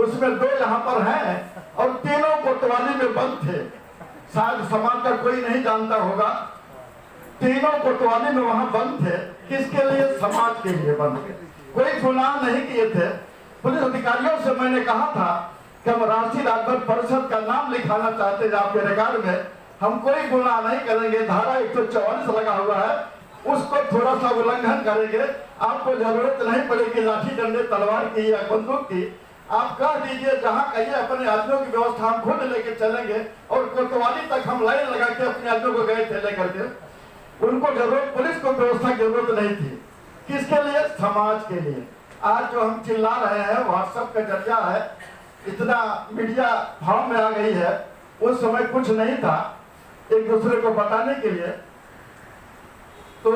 उसमें 2 यहाँ पर हैं और तीनों कोतवाली में बंद थे। शायद समाज का कोई नहीं जानता होगा, तीनों कोतवाली में वहां बंद थे। किसके लिए? समाज के लिए बंद थे, कोई गुनाह नहीं किए थे। पुलिस अधिकारियों से मैंने कहा था कि हम राष्ट्रीय राजभर परिषद का नाम लिखाना चाहते हैं आपके रिकॉर्ड में, हम कोई गुनाह नहीं करेंगे। धारा 144 लगा हुआ है, उसको थोड़ा सा उल्लंघन करेंगे, आपको जरूरत नहीं पड़ेगी लाठी डंडे तलवार की या बंदूक की। आप कह दीजिए जहाँ कहिए अपने आदमियों की व्यवस्था हम खुद लेके चलेंगे। और कोतवाली तक हम लाइन लगा के अपने आदमियों को गए थे लेकर के, उनको जरूरत, पुलिस को व्यवस्था की जरूरत नहीं थी। किसके लिए? समाज के लिए। आज जो हम चिल्ला रहे हैं व्हाट्सएप का जरिया है, इतना मीडिया भाव में आ गई है, उस समय कुछ नहीं था एक दूसरे को बताने के लिए। तो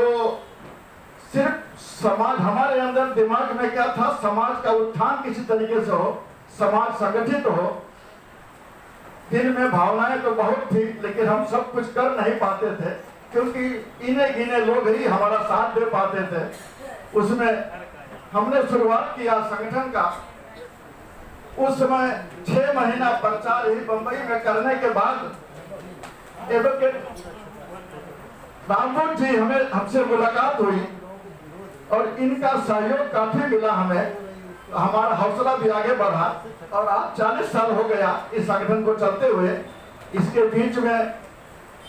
सिर्फ समाज, हमारे अंदर दिमाग में क्या था, समाज का उत्थान किसी तरीके से हो, समाज संगठित हो। दिल में भावनाएं तो बहुत थी, लेकिन हम सब कुछ कर नहीं पाते थे, क्योंकि इन्हें गिने लोग ही हमारा साथ दे पाते थे। उसमें हमने शुरुआत किया संगठन का, उस समय 6 महीना प्रचार ही बंबई में करने के बाद एडवोकेट रामबोध जी हमसे मुलाकात हुई और इनका सहयोग काफी मिला हमें, हमारा हौसला भी आगे बढ़ा और आज 40 साल हो गया इस संगठन को चलते हुए। इसके बीच में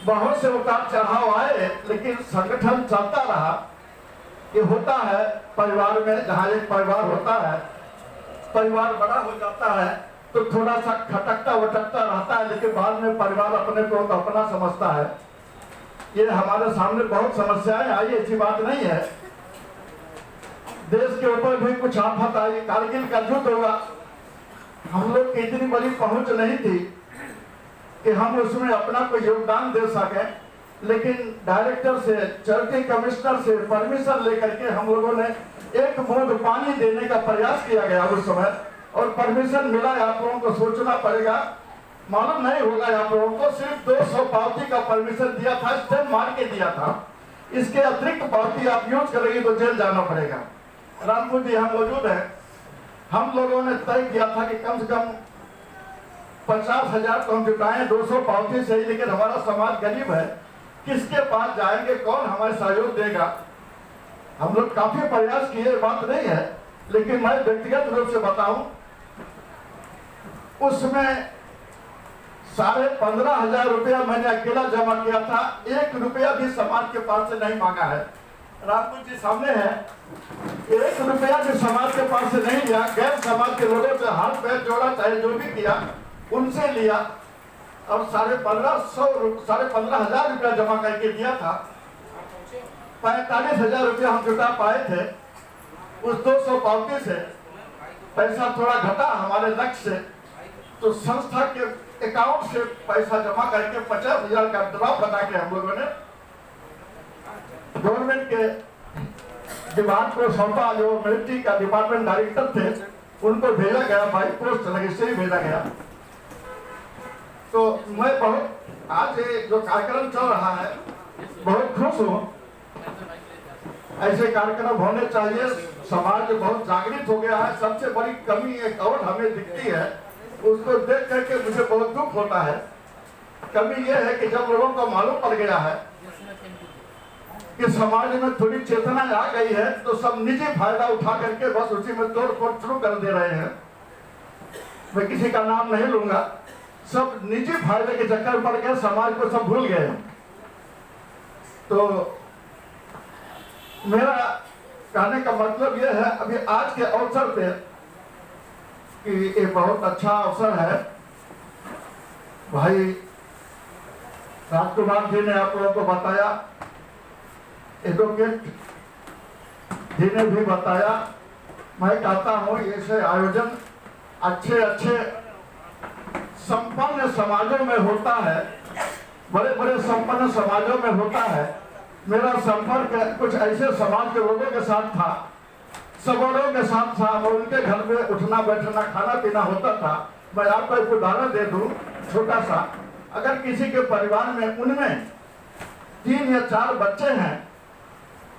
बहुत से उतार चढ़ाव आए, लेकिन संगठन चलता रहा। ये होता है परिवार में, जहाँ एक परिवार होता है, परिवार बड़ा हो जाता है तो थोड़ा सा खटकता वटकता रहता है, लेकिन बाद में परिवार अपने को तो अपना समझता है। ये हमारे सामने बहुत समस्याएं आई, ऐसी बात नहीं है। देश के ऊपर भी कुछ आफत आई, कारगिल का युद्ध हुआ, हम लोग की इतनी बड़ी पहुंच नहीं थी कि हम उसमें अपना कोई योगदान दे सके, लेकिन डायरेक्टर से, चैरिटी कमिश्नर से परमिशन लेकर के हम लोगों ने एक बूंद पानी देने का प्रयास किया गया उस समय, और परमिशन मिला। आप लोगों को सोचना पड़ेगा, मालूम नहीं होगा आप लोगों को, सिर्फ 200 पावती का परमिशन दिया था, स्टैम्प मार के दिया था। इसके अतिरिक्त पावती आप यूज करेंगे तो जेल जाना पड़ेगा। रामपुर जी हम मौजूद हैं, हम लोगों ने तय किया था कि कम से कम 50,000 तो हम जुटाएं 200 पावती से ही, लेकिन हमारा समाज गरीब है, किसके पास जाएंगे, कौन हमारे सहयोग देगा। हम लोग काफी प्रयास किए, बात नहीं है, लेकिन मैं व्यक्तिगत रूप से बताऊं, उसमें 15,500 रुपया मैंने अकेला जमा किया था, 1 रुपया भी समाज के पास से नहीं मांगा है। रामपुर जी सामने है, 1 रुपया भी समाज के पास से नहीं लिया, गैर समाज के लोगों से हाथ पैर जोड़ा, चाहे जो भी किया उनसे लिया, और 15,500 रुपया जमा करके दिया था। 45,000 रुपया हम जुटा पाए थे उस 200 पावती से। पैसा थोड़ा घटा हमारे लक्ष्य से, तो संस्था के अकाउंट से पैसा जमा करके 50,000 का ड्रॉप बना के हम लोगों ने गवर्नमेंट के डिपार्टमेंट को सौंपा। जो मिलिट्री का डिपार्टमेंट डायरेक्टर थे उनको भेजा गया, बाई पोस्ट लगे से ही भेजा गया। तो मैं बहुत, आज ये जो कार्यक्रम चल रहा है बहुत खुश हूँ। ऐसे कार्यक्रम होने चाहिए, समाज बहुत जागृत हो गया है। सबसे बड़ी कमी एक और हमें दिखती है, उसको देख करके मुझे बहुत दुख होता है। कमी यह है कि जब लोगों को मालूम पड़ गया है कि समाज में थोड़ी चेतना आ गई है, तो सब निजी फायदा उठा करके बस उसी में तोड़ फोड़ शुरू कर दे रहे हैं। मैं किसी का नाम नहीं लूंगा, सब निजी फायदे के चक्कर पड़ गए, समाज को सब भूल गए। तो मेरा कहने का मतलब यह है, अभी आज के अवसर पे, कि ये बहुत अच्छा अवसर है। भाई राजकुमार जी ने आप लोगों को बताया, एडवोकेट जी ने भी बताया। मैं कहता हूँ ऐसे आयोजन अच्छे अच्छे संपन्न समाजों में होता है, बड़े बड़े संपन्न समाजों में होता है। मेरा संपर्क कुछ ऐसे समाज के लोगों के साथ था, सबों के साथ था, और उनके घर में उठना बैठना खाना पीना होता था। मैं आपको एक उदाहरण दे दूं छोटा सा, अगर किसी के परिवार में उनमें 3 या 4 बच्चे हैं,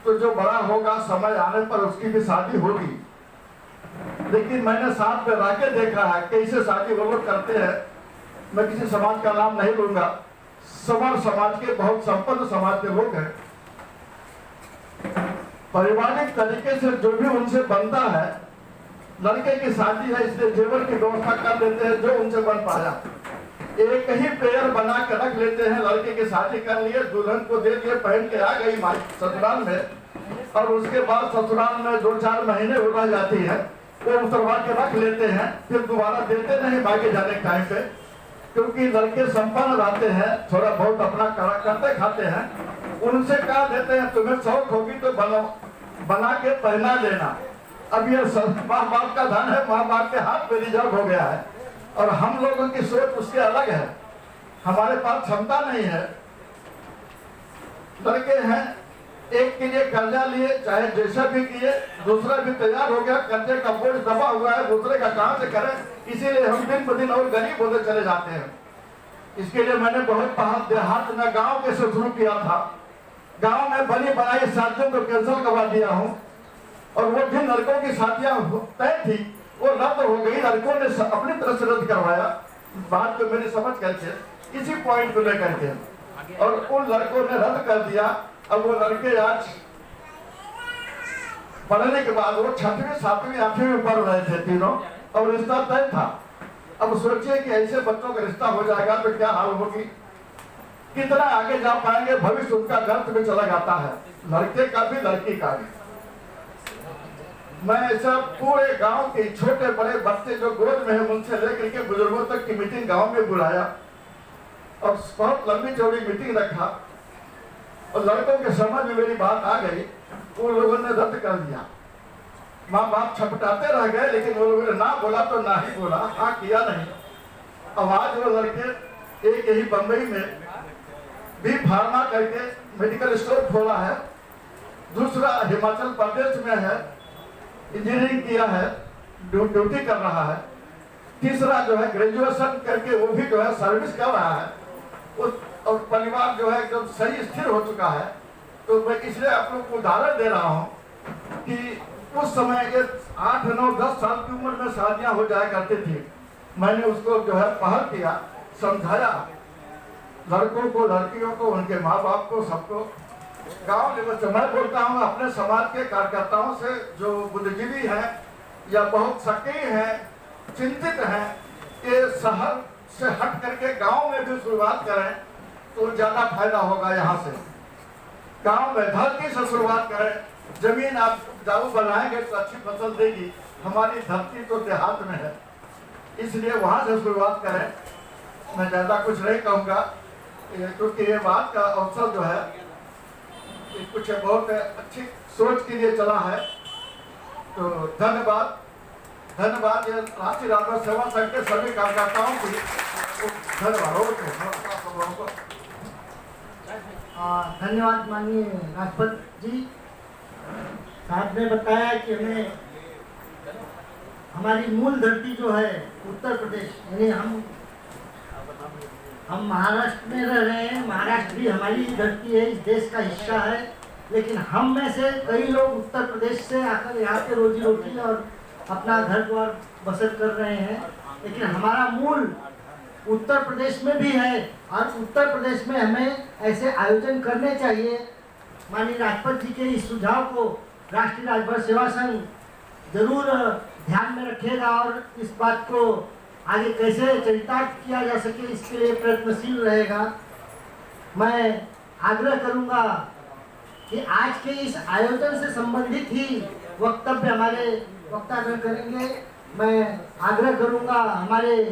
तो जो बड़ा होगा समय आने पर उसकी भी शादी होगी। लेकिन मैंने साथ में रह के देखा है कैसे शादी वो लोग करते हैं। मैं किसी समाज का नाम नहीं लूंगा, समर समाज के बहुत संपन्न समाज के लोग हैं। पारिवारिक तरीके से जो भी उनसे बनता है, लड़के की शादी है इसलिए जेवर की व्यवस्था कर देते हैं जो उनसे बन पाया। एक ही पेयर बना के रख लेते हैं, लड़के की शादी कर लिए, दुल्हन को दे दिए, पहन के आ गई माई ससुराल में, और उसके बाद ससुराल में 2-4 महीने हो रह जाती है, वो उतरवा के रख लेते हैं, फिर दोबारा देते नहीं मायके जाने के टाइम पे, क्योंकि लड़के संपन्न रहते हैं, थोड़ा बहुत अपना करते खाते हैं। उनसे कहा देते हैं तुम्हें शौक होगी तो बना के पहना लेना। अब ये माँ बाप का धन है, माँ बाप के हाथ में रिजर्व हो गया है, और हम लोगों की सोच उसके अलग है। हमारे पास क्षमता नहीं है। लड़के हैं, एक के लिए कर्जा लिए, चाहे जैसा भी किए, दूसरा भी तैयार हो गया, कर्जे का बोझ दबा हुआ है, दूसरे का कहां से करें, इसीलिए हम दिन ब दिन और गरीब होते चले जाते हैं। इसके लिए मैंने बहुत देहात में गांव के से शुरू किया था। गांव में बनी बनाई शादियों को कैंसिल करवा दिया हूं। और वो जिन लड़कों की शादियां तय थी वो रद्द हो गई, लड़कों ने अपनी तरफ से रद्द करवाया। बात को मेरी समझ करके इसी पॉइंट को लेकर के, और उन लड़कों ने रद्द कर दिया। अब वो लड़के आज पढ़ने के बाद वो 6वीं 7वीं 8वीं में पढ़ रहे थे तीनों, और रिश्ता तय था। अब सोचिए कि ऐसे बच्चों का रिश्ता हो जाएगा तो क्या हाल होगी, कितना आगे जा पाएंगे, भविष्य उनका गर्त में चला जाता है, लड़के का भी लड़की का भी। मैं ऐसा पूरे गांव के छोटे बड़े बच्चे जो गोद में है उनसे लेकर के बुजुर्गों तक की मीटिंग गांव में बुलाया और बहुत लंबी चौड़ी मीटिंग रखा, और लड़कों के समझ में मेरी बात आ गई। उन लोगों ने रद्द कर दिया। माँ बाप छपटाते रह गए, लेकिन वो लोगों ने ना बोला तो ना ही बोला, हाँ किया नहीं। अब आज वो लड़के एक यही बंबई में भी फार्मा करके मेडिकल स्टोर खोला है, दूसरा हिमाचल प्रदेश में है, इंजीनियरिंग किया है, ड्यूटी कर रहा है, तीसरा जो है ग्रेजुएशन करके वो भी जो है सर्विस कर रहा है, और परिवार जो है एकदम सही स्थिर हो चुका है। तो मैं इसलिए आप लोग को उदाहरण दे रहा हूँ कि उस समय ये 8, 9, 10 साल की उम्र में शादियां हो जाया करती थी। मैंने उसको जो है पहल किया, समझाया लड़कों को, लड़कियों को, उनके माँ बाप को, सबको। गांव लेवल से मैं बोलता हूँ अपने समाज के कार्यकर्ताओं से जो बुद्धिजीवी हैं या बहुत सक्रिय हैं, चिंतित हैं, ये शहर से हट करके गांव में भी शुरुआत करें तो ज्यादा फायदा होगा। यहाँ से गांव में धरती से शुरुआत करें, जमीन आप उपजाऊ बनाएंगे तो अच्छी फसल देगी। हमारी धरती तो देहात में है, इसलिए वहां से शुरुआत करें। मैं ज्यादा कुछ नहीं कहूँगा क्योंकि ये बात का अवसर जो है कुछ बहुत अच्छी सोच के लिए चला है। तो धन्यवाद, धन्यवाद ये राष्ट्रीय राजमार्ग सेवा संघ के सभी कार्यकर्ताओं की धन्यवाद। धन्यवाद माननीय राष्ट्रपति जी। साहब ने बताया कि हमें हमारी मूल धरती जो है उत्तर प्रदेश, यानी हम महाराष्ट्र में रह रहे हैं, महाराष्ट्र भी हमारी धरती है, इस देश का हिस्सा है, लेकिन हम में से कई लोग उत्तर प्रदेश से आकर यहाँ पे रोजी रोटी और अपना घर द्वार बसर कर रहे हैं, लेकिन हमारा मूल उत्तर प्रदेश में भी है। और उत्तर प्रदेश में हमें ऐसे आयोजन करने चाहिए। माननीय राष्ट्रपति जी के इस सुझाव को राष्ट्रीय राजमार्ग सेवा संघ जरूर ध्यान में रखेगा और इस बात को आगे कैसे चरितार्थ किया जा सके इसके लिए प्रयत्नशील रहेगा। मैं आग्रह करूंगा कि आज के इस आयोजन से संबंधित ही वक्तव्य हमारे वक्तागण करेंगे। मैं आग्रह करूंगा हमारे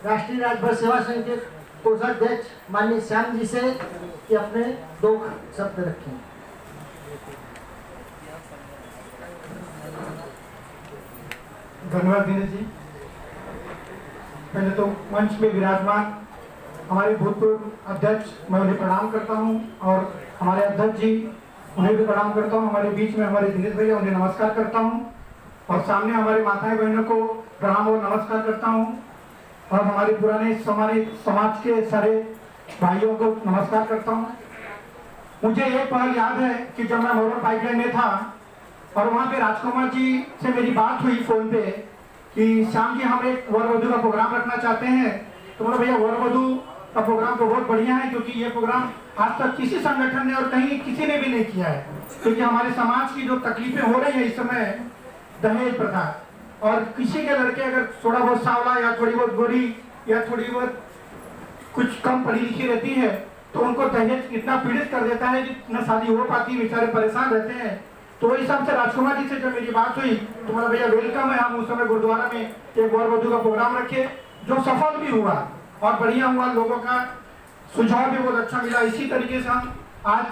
राष्ट्रीय राजमार्ग सेवा संघ के कोषाध्यक्ष माननीय श्याम जी से कि अपने 2 शब्द रखें। धन्यवाद दिनेश जी। पहले तो मंच में विराजमान हमारे भूतपूर्व अध्यक्ष, मैं उन्हें प्रणाम करता हूं, और हमारे अध्यक्ष जी उन्हें भी प्रणाम करता हूं। हमारे बीच में हमारे दिनेश भैया, उन्हें नमस्कार करता हूं, और सामने हमारे माताएं बहनों को प्रणाम और नमस्कार करता हूं, और हमारे पुराने समाज के सारे भाइयों को नमस्कार करता हूं। मुझे एक पहल याद है कि जब मैं मोटर पाइपलाइन में था और वहाँ पे राजकुमार जी से मेरी बात हुई फोन पे कि श्याम जी हम एक वर वधू का प्रोग्राम रखना चाहते हैं। तो बोला भैया वर वधू का प्रोग्राम तो बहुत बढ़िया है, क्योंकि ये प्रोग्राम आज तक किसी संगठन ने और कहीं किसी ने भी नहीं किया है। क्योंकि हमारे समाज की जो तकलीफें हो रही है इस समय, दहेज प्रथा, और किसी के लड़के अगर थोड़ा बहुत सावला या थोड़ी बहुत गोरी या थोड़ी बहुत कुछ कम पढ़ी लिखी रहती है तो उनको दहेज इतना पीड़ित कर देता है कि न शादी हो पाती, बेचारे परेशान रहते हैं। तो इस हिसाब से राजकुमार जी से जब मेरी बात हुई तो बोला भैया वेलकम है, हम उस समय गुरुद्वारा में एक वर वधू का प्रोग्राम रखे जो सफल भी हुआ और बढ़िया हुआ, लोगों का सुझाव भी बहुत अच्छा मिला। इसी तरीके से हम आज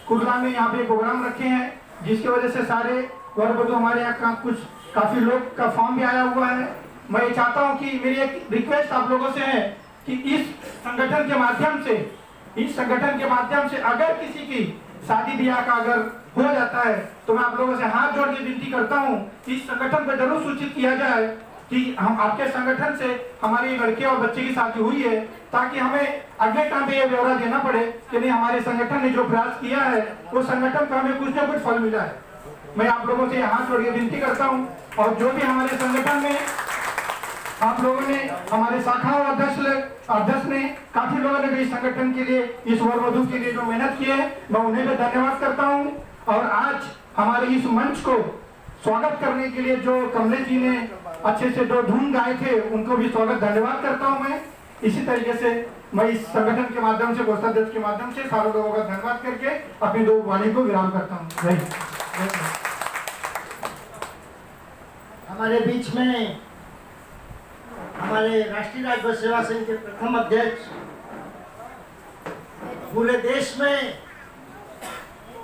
कुर्ला में यहाँ पे प्रोग्राम रखे हैं, जिसकी वजह से सारे वर वधू हमारे यहाँ कुछ काफी लोग का फॉर्म भी आया हुआ है। मैं ये चाहता हूँ कि मेरी एक रिक्वेस्ट आप लोगों से है कि इस संगठन के माध्यम से अगर किसी की शादी ब्याह का अगर हो जाता है तो मैं आप लोगों से हाथ जोड़ के विनती करता हूँ इस संगठन को जरूर सूचित किया जाए कि हम आपके संगठन से हमारे लड़के और बच्चे की शादी हुई है, ताकि हमें अगले टाइम पे ये ब्यौरा देना पड़े कि नहीं हमारे संगठन ने जो प्रयास किया है वो संगठन का हमें कुछ न कुछ फल मिला है। मैं आप लोगों से हाथ जोड़ के विनती करता हूँ, और जो भी हमारे संगठन में आप लोगों ने, हमारे शाखा और अध्यक्ष ने, काफी लोगों ने भी इस संगठन के लिए, इस वर वधू के लिए जो मेहनत की है, मैं उन्हें भी धन्यवाद करता हूं। और आज हमारे इस मंच को स्वागत करने के लिए जो कमलेश जी ने अच्छे से जो धुन गाए थे, उनको भी स्वागत धन्यवाद करता हूं मैं। इसी तरीके से मैं इस संगठन के माध्यम से, कोषाध्यक्ष के माध्यम से सारे लोगों का धन्यवाद करके अपनी दो वाणी को विराम करता हूँ। हमारे बीच में हमारे राष्ट्रीय राजभर सेवा संघ के प्रथम अध्यक्ष, पूरे देश में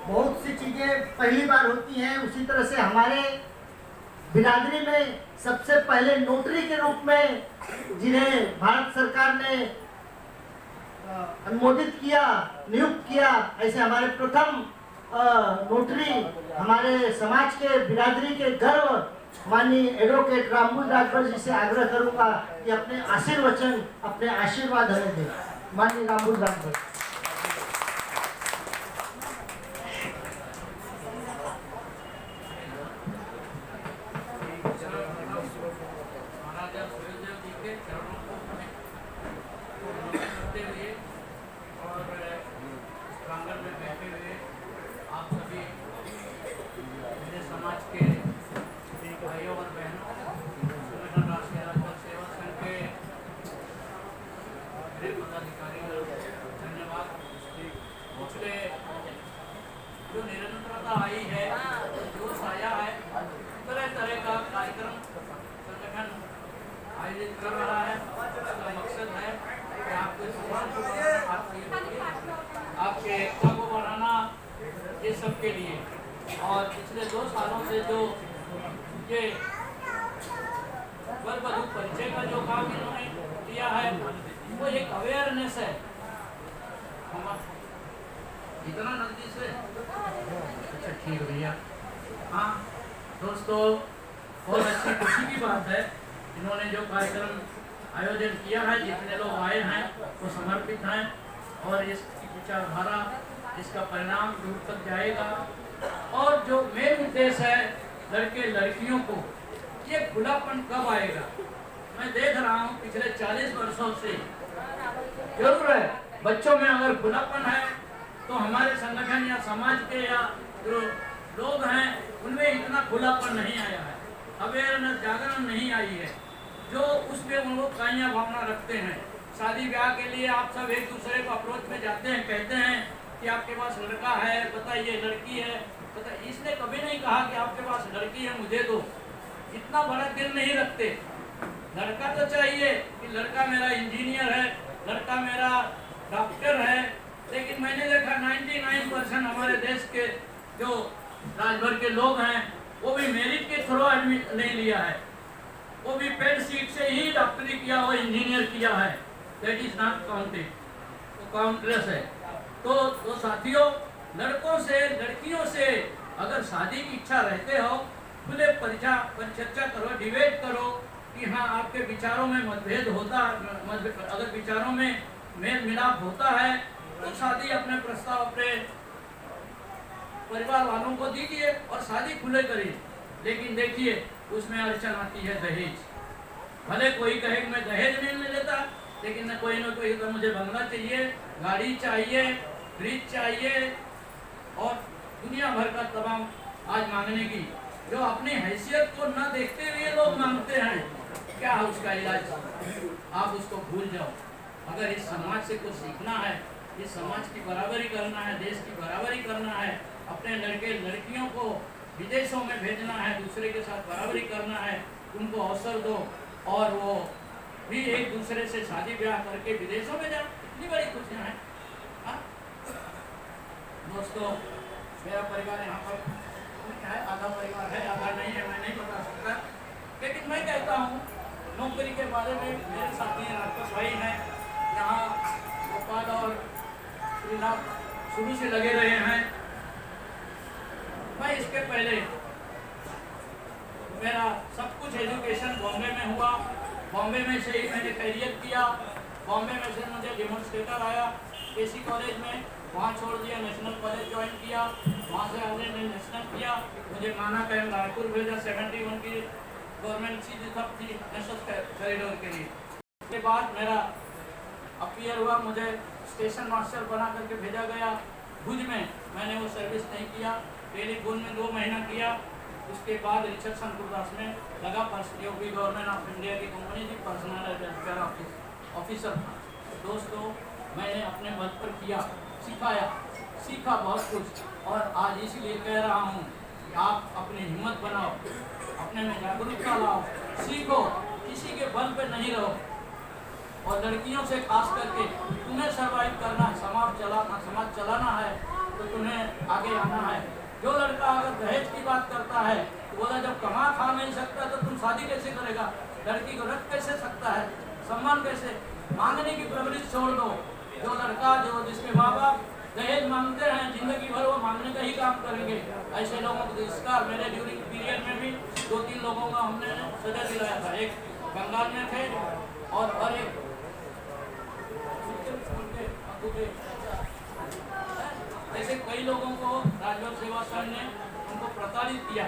बहुत सी चीजें पहली बार होती हैं, उसी तरह से हमारे बिरादरी में सबसे पहले नोटरी के रूप में जिन्हें भारत सरकार ने अनुमोदित किया, नियुक्त किया, ऐसे हमारे प्रथम नोटरी हमारे समाज के बिरादरी के गर्व माननीय एडवोकेट रामबुल राजभर जी से आग्रह करूंगा कि अपने आशीर्वचन, अपने आशीर्वाद हमें दें। माननीय रामबुल राजभर। जो निरंतरता आई है, जोश आया है, तरह तरह का कार्यक्रम संगठन आयोजित कर रहा है। इसका मकसद है कि आपके समाज को बढ़ाना, आपके एकता को बढ़ाना, ये सब के लिए। और पिछले 2 सालों से जो ये वर वधू परिचय का जो काम इन्होंने किया है, वो एक अवेयरनेस है। इतना नजदीक से, अच्छा ठीक है भैया। हाँ दोस्तों, बहुत अच्छी खुशी की बात है, इन्होंने जो कार्यक्रम आयोजन किया है, जितने लोग आए हैं वो समर्पित हैं, और इसकी विचारधारा, इसका परिणाम दूर तक जाएगा। और जो मेन उद्देश्य है लड़के लड़कियों को, ये खुलापन कब आएगा? मैं देख रहा हूँ पिछले 40 वर्षों से जरूर है, बच्चों में अगर खुलापन है तो हमारे संगठन या समाज के या जो लोग हैं उनमें इतना खुलापन नहीं आया है, अवेयरनेस, जागरण नहीं आई है, जो उसमें उन लोग काइयाँ भावना रखते हैं। शादी ब्याह के लिए आप सब एक दूसरे को अप्रोच में जाते हैं, कहते हैं कि आपके पास लड़का है, बताइए, लड़की है, बताइए। इसने कभी नहीं कहा कि आपके पास लड़की है, मुझे दो। इतना बड़ा दिल नहीं रखते। लड़का तो चाहिए कि लड़का मेरा इंजीनियर है, लड़का मेरा डॉक्टर है, लेकिन मैंने देखा 99% हमारे देश के जो राजभर के लोग हैं वो भी मेरिट के थ्रू एडमिट नहीं लिया है, वो भी पेड सीट से ही डॉक्टरी किया हो, इंजीनियर किया है। दैट इज नॉट काउंटेड, वो काउंटलेस है। तो साथियों, लड़कों से, लड़कियों से अगर शादी की इच्छा रहते हो, खुले परिचर्चा करो, डिबेट करो कि हाँ आपके विचारों में मतभेद होता, अगर विचारों में मेल मिलाप होता है तो शादी अपने प्रस्ताव अपने परिवार वालों को दीजिए और शादी खुले करिए। लेकिन देखिए उसमें अड़चन आती है दहेज। भले कोई कहे कि मैं दहेज नहीं लेता, लेकिन न कोई तो मुझे बंगला चाहिए, गाड़ी चाहिए, फ्रिज चाहिए और दुनिया भर का तमाम आज मांगने की, जो अपनी हैसियत को न देखते हुए लोग मांगते हैं। क्या है उसका इलाज? आप उसको भूल जाओ। अगर इस समाज से कुछ सीखना है, इस समाज की बराबरी करना है, देश की बराबरी करना है, अपने लड़के लड़कियों को विदेशों में भेजना है, दूसरे के साथ बराबरी करना है, उनको अवसर दो और वो भी एक दूसरे से शादी ब्याह करके विदेशों में जाओ। इतनी बड़ी खुशियाँ हैं। दोस्तों, मेरा परिवार यहाँ पर है, आधा परिवार है, आधा नहीं है, मैं नहीं बता सकता, लेकिन मैं कहता हूँ नौकरी के बारे में मेरे साथी राजपत भाई हैं, यहाँ गोपाल और श्रीनाथ शुरू से लगे रहे हैं। मैं इसके पहले मेरा सब कुछ एजुकेशन बॉम्बे में हुआ, बॉम्बे में से ही मैंने कैरियर किया बॉम्बे में से मुझे डेमोन्स्ट्रेटर आया केसी कॉलेज में, वहाँ छोड़ दिया, नेशनल कॉलेज ज्वाइन किया, वहाँ से हमने नेशनल किया, मुझे माना कैम रायपुर भेजा, 71 की गवर्नमेंट सीधी तब थी नेशनल कॉरिडोर के लिए। उसके बाद मेरा अपीयर हुआ, मुझे स्टेशन मास्टर बना करके भेजा गया भुज में, मैंने वो सर्विस नहीं किया, टेलीफोन में 2 महीना किया। उसके बाद रिसेप्शन गुरदास में लगा, जो भी गवर्नमेंट ऑफ इंडिया की कंपनी थी, पर्सनल वेलफेयर ऑफिसर था। दोस्तों मैंने अपने बल पर किया, सिखाया, सीखा बहुत कुछ, और आज इसलिए कह रहा हूँ कि आप अपनी हिम्मत बनाओ, अपने में जागरूकता लाओ, सीखो, किसी के बल पे नहीं रहो। और लड़कियों से खास करके तुम्हें सर्वाइव करना है, समाज चलाना है, तो तुम्हें आगे आना है। जो लड़का अगर दहेज की बात करता है तो बोला जब कमा खा नहीं सकता तो तुम शादी कैसे करेगा, लड़की को रख कैसे सकता है, सम्मान कैसे, मांगने की प्रवृत्ति छोड़ दो। जो लड़का जिसके माँ बाप दहेज मांगते हैं, जिंदगी भर वो मांगने का ही काम करेंगे। ऐसे लोगों को तिरस्कार, मेरे ड्यूरिंग पीरियड में भी 2-3 लोगों का हमने सजा दिलाया था। एक बंगाल में थे और एक ऐसे कई लोगों को राजभर सेवा संघ ने उनको प्रताड़ित किया,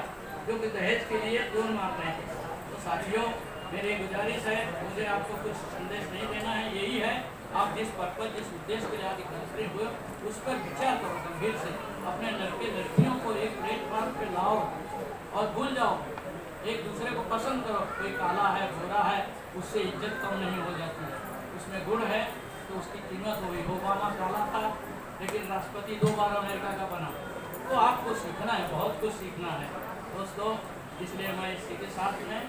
जो कि दहेज के लिए जोर मार रहे हैं। तो साथियों, मेरी गुजारिश है, मुझे आपको कुछ संदेश नहीं देना है, यही है आप जिस पर्पज, जिस उद्देश्य के लिए आज एकत्रित हुए उस पर विचार करो गंभीर से। अपने लड़के लड़कियों को एक प्लेटफॉर्म पे लाओ और भूल जाओ, एक दूसरे को पसंद करो। कोई काला है, गोरा है, उससे इज्जत कम नहीं हो जाती है। उसमें गुण है तो उसकी कीमत होगी। ओबामा काला था लेकिन राष्ट्रपति 2 बार अमेरिका का बना। तो आपको सीखना है, बहुत कुछ सीखना है दोस्तों। इसलिए मैं इसी के साथ में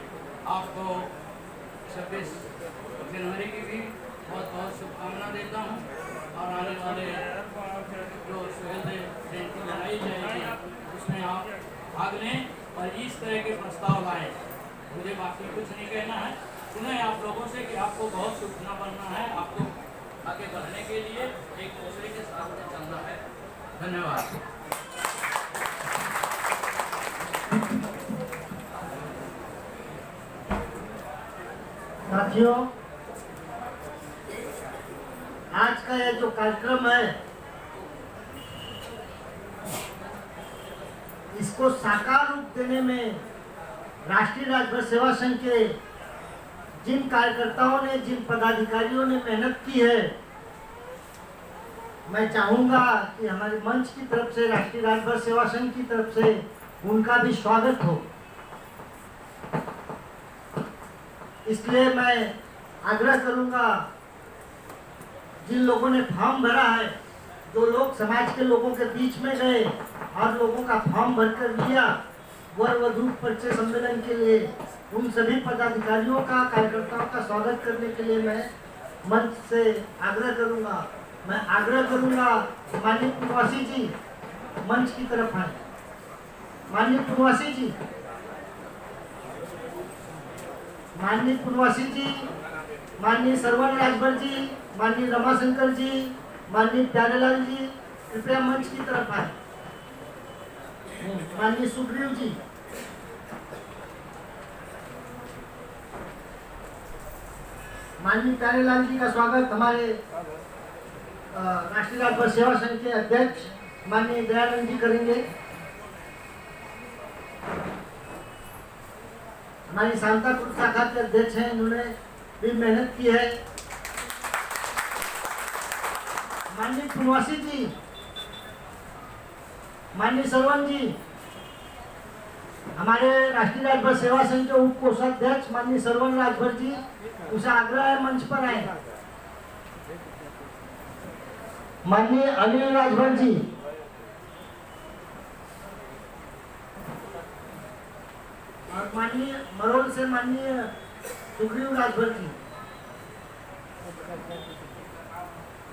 आपको 26 जनवरी की भी बहुत बहुत शुभकामना देता हूँ। और आने वाले जो सुहेल जयंती मनाई जाएगी उसमें आप भाग लें और इस तरह के प्रस्ताव लाएँ। मुझे बाकी कुछ नहीं कहना है, सुने आप लोगों से कि आपको बहुत सूचना बनना है, आपको आगे बढ़ने के लिए एक दूसरे के साथ में चलना है। धन्यवाद। साथियों, आज का यह जो कार्यक्रम है इसको साकार रूप देने में राष्ट्रीय राजभर सेवा संघ के जिन कार्यकर्ताओं ने, जिन पदाधिकारियों ने मेहनत की है, मैं चाहूंगा कि हमारे मंच की तरफ से, राष्ट्रीय राजभर सेवा संघ की तरफ से उनका भी स्वागत हो। इसलिए मैं आग्रह करूंगा, जिन लोगों ने फॉर्म भरा है, जो लोग समाज के लोगों के बीच में गए और लोगों का फॉर्म भरकर दिया वर वधू परिचय सम्मेलन के लिए, उन सभी पदाधिकारियों का, कार्यकर्ताओं का स्वागत करने के लिए मैं मंच से आग्रह करूंगा। मैं आग्रह करूंगा माननीय पूर्वासी जी मंच की तरफ आए। माननीय पूर्वासी जी, माननीय पूर्वासी जी, माननीय सरवण राजभर जी, माननीय रमाशंकर जी, माननीय प्यारेलाल जी, कृपया मंच की तरफ आए। माननीय सुग्रीव जी, माननीय प्यारेलाल जी का स्वागत हमारे राष्ट्रीय राजभर सेवा संघ के अध्यक्ष माननीय दयानंद जी करेंगे। हमारी सांतापुर शाखा के अध्यक्ष हैं, इन्होंने भी मेहनत की है। माननीय पूर्वासी जी, माननीय सरवण जी, हमारे राष्ट्रीय राजभर सेवा संघ के उप कोषाध्यक्ष माननीय सरवण राजभर जी, उसे आग्रह है मंच पर आए। माननीय अनिल राजभर जी, और माननीय मरोल से माननीय सुग्रीव राजभर जी,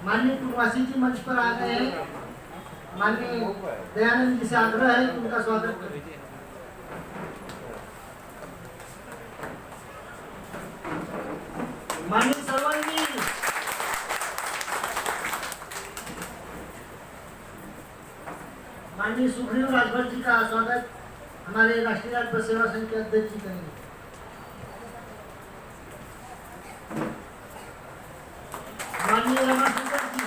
माननीय पूर्वासी जी मंच पर आ गए हैं। माननीय दयानंद जी से आग्रह है कि उनका स्वागत करें। माननीय सरवण जी, माननीय सुग्रीव राजभर जी का स्वागत हमारे राष्ट्रीय राजभर सेवा संघ के अध्यक्ष जी करेंगे। माननीय रमाशंकर जी,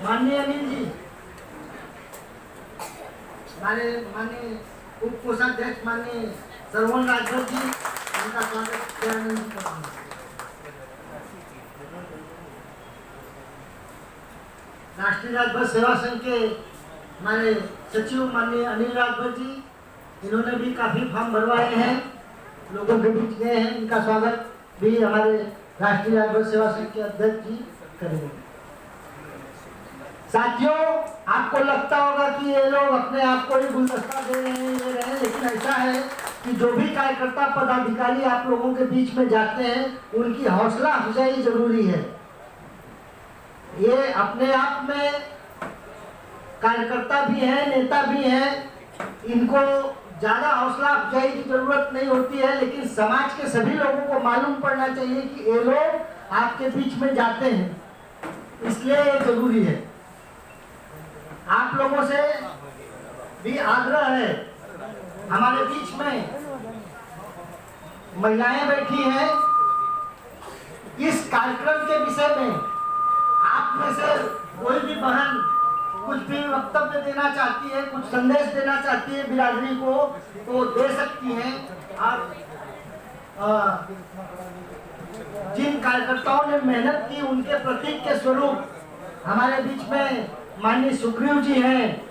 माननीय अनिल जी, माननीय उप कोषाध्यक्ष माननीय श्रवण राजभर जी, उनका स्वागत दयानंद जी करते हैं। राष्ट्रीय राजभर सेवा संघ के हमारे सचिव माननीय अनिल राजभर जी, इन्होंने भी काफी फॉर्म भरवाए हैं, लोगों के बीच गए हैं, इनका स्वागत भी हमारे राष्ट्रीय राजभर सेवा संघ के अध्यक्ष जी करेंगे। साथियों, आपको लगता होगा कि ये लोग अपने आप को ही गुलदस्ता दे रहे हैं, ये रहे हैं, लेकिन ऐसा है कि जो भी कार्यकर्ता पदाधिकारी आप लोगों के बीच में जाते हैं, उनकी हौसला अफजाई जरूरी है। ये अपने आप में कार्यकर्ता भी हैं, नेता भी हैं, इनको ज्यादा हौसला अफजाई की जरूरत नहीं होती है, लेकिन समाज के सभी लोगों को मालूम पड़ना चाहिए कि ये लोग आपके बीच में जाते हैं, इसलिए ये जरूरी है। आप लोगों से भी आग्रह है, हमारे बीच में महिलाएं बैठी हैं, इस कार्यक्रम के विषय में आप में से कोई भी बहन कुछ भी वक्तव्य देना चाहती है, कुछ संदेश देना चाहती है बिरादरी को, तो दे सकती हैं। आप जिन कार्यकर्ताओं ने मेहनत की, उनके प्रतीक के स्वरूप हमारे बीच में माननीय सुग्रीव जी हैं,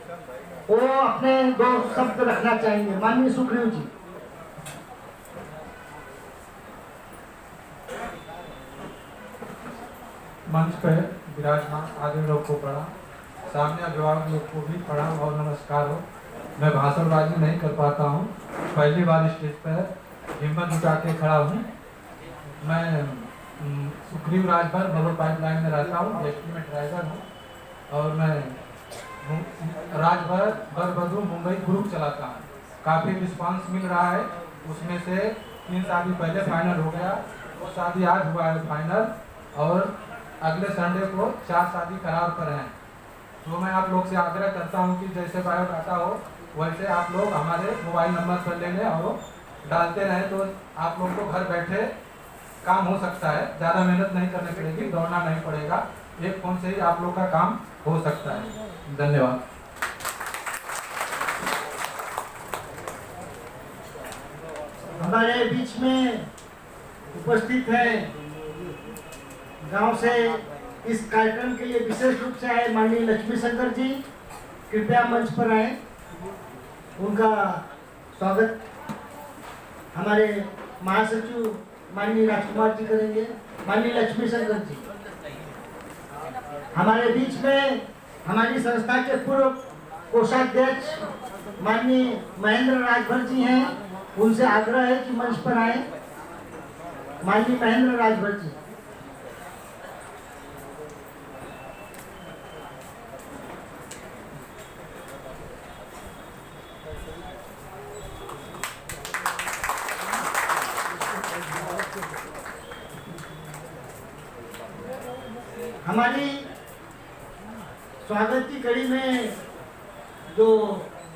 वो अपने 2 शब्द रखना चाहेंगे। माननीय सुग्रीव जी। मंच पर विराजमान आदि लोग को पढ़ा, सामने अभिभावक लोग को भी पढ़ा और नमस्कार हो। मैं भाषणबाजी नहीं कर पाता हूँ, पहली बार स्टेज पर हिम्मत जुटा के खड़ा हूँ। मैं सुग्रीव राजभर बलोर पाइपलाइन में रहता हूँ, एस्टीमेट ड्राइवर हूँ और मैं राजभर बरबधू मुंबई ग्रुप चलाता हूँ। काफ़ी रिस्पांस मिल रहा है, उसमें से 3 शादी पहले फाइनल हो गया, वो शादी आज हुआ है फाइनल, और अगले संडे को 4 शादी करार पर हैं। तो मैं आप लोग से आग्रह करता हूं कि जैसे बायोडाटा हो वैसे आप लोग हमारे मोबाइल नंबर पर ले लें और डालते रहें, तो आप लोग को घर बैठे काम हो सकता है, ज़्यादा मेहनत नहीं करनी पड़ेगी, दौड़ना नहीं पड़ेगा, एक फ़ोन से ही आप लोग का काम हो सकता है। धन्यवाद। हमारे बीच में उपस्थित है गांव से इस कार्यक्रम के लिए विशेष रूप से आए माननीय लक्ष्मी शंकर जी, कृपया मंच पर आए। उनका स्वागत हमारे महासचिव माननीय राजकुमार जी करेंगे। माननीय लक्ष्मी शंकर जी। हमारे बीच में हमारी संस्था के पूर्व कोषाध्यक्ष माननीय महेंद्र राजभर जी हैं, उनसे आग्रह है कि मंच पर आए। माननीय महेंद्र राजभर जी। हमारी स्वागत की कड़ी में जो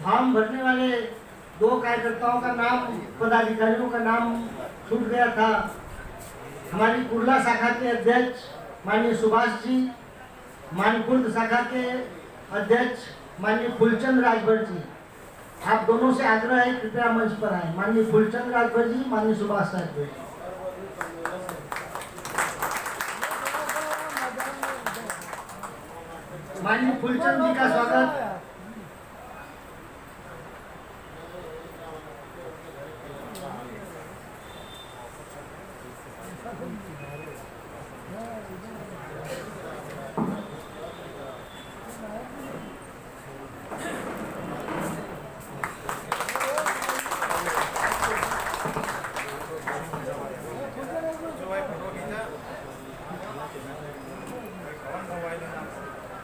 फॉर्म भरने वाले 2 कार्यकर्ताओं का नाम, पदाधिकारियों का नाम छूट गया था, हमारी कुर्ला शाखा के अध्यक्ष माननीय सुभाष जी, मानकुर्द शाखा के अध्यक्ष माननीय फूलचंद राजभर जी, आप दोनों से आग्रह है कृपया मंच पर आए। माननीय फूलचंद राजभर जी, माननीय सुभाष राजभर जी। माननीय फूलचंद जी का स्वागत।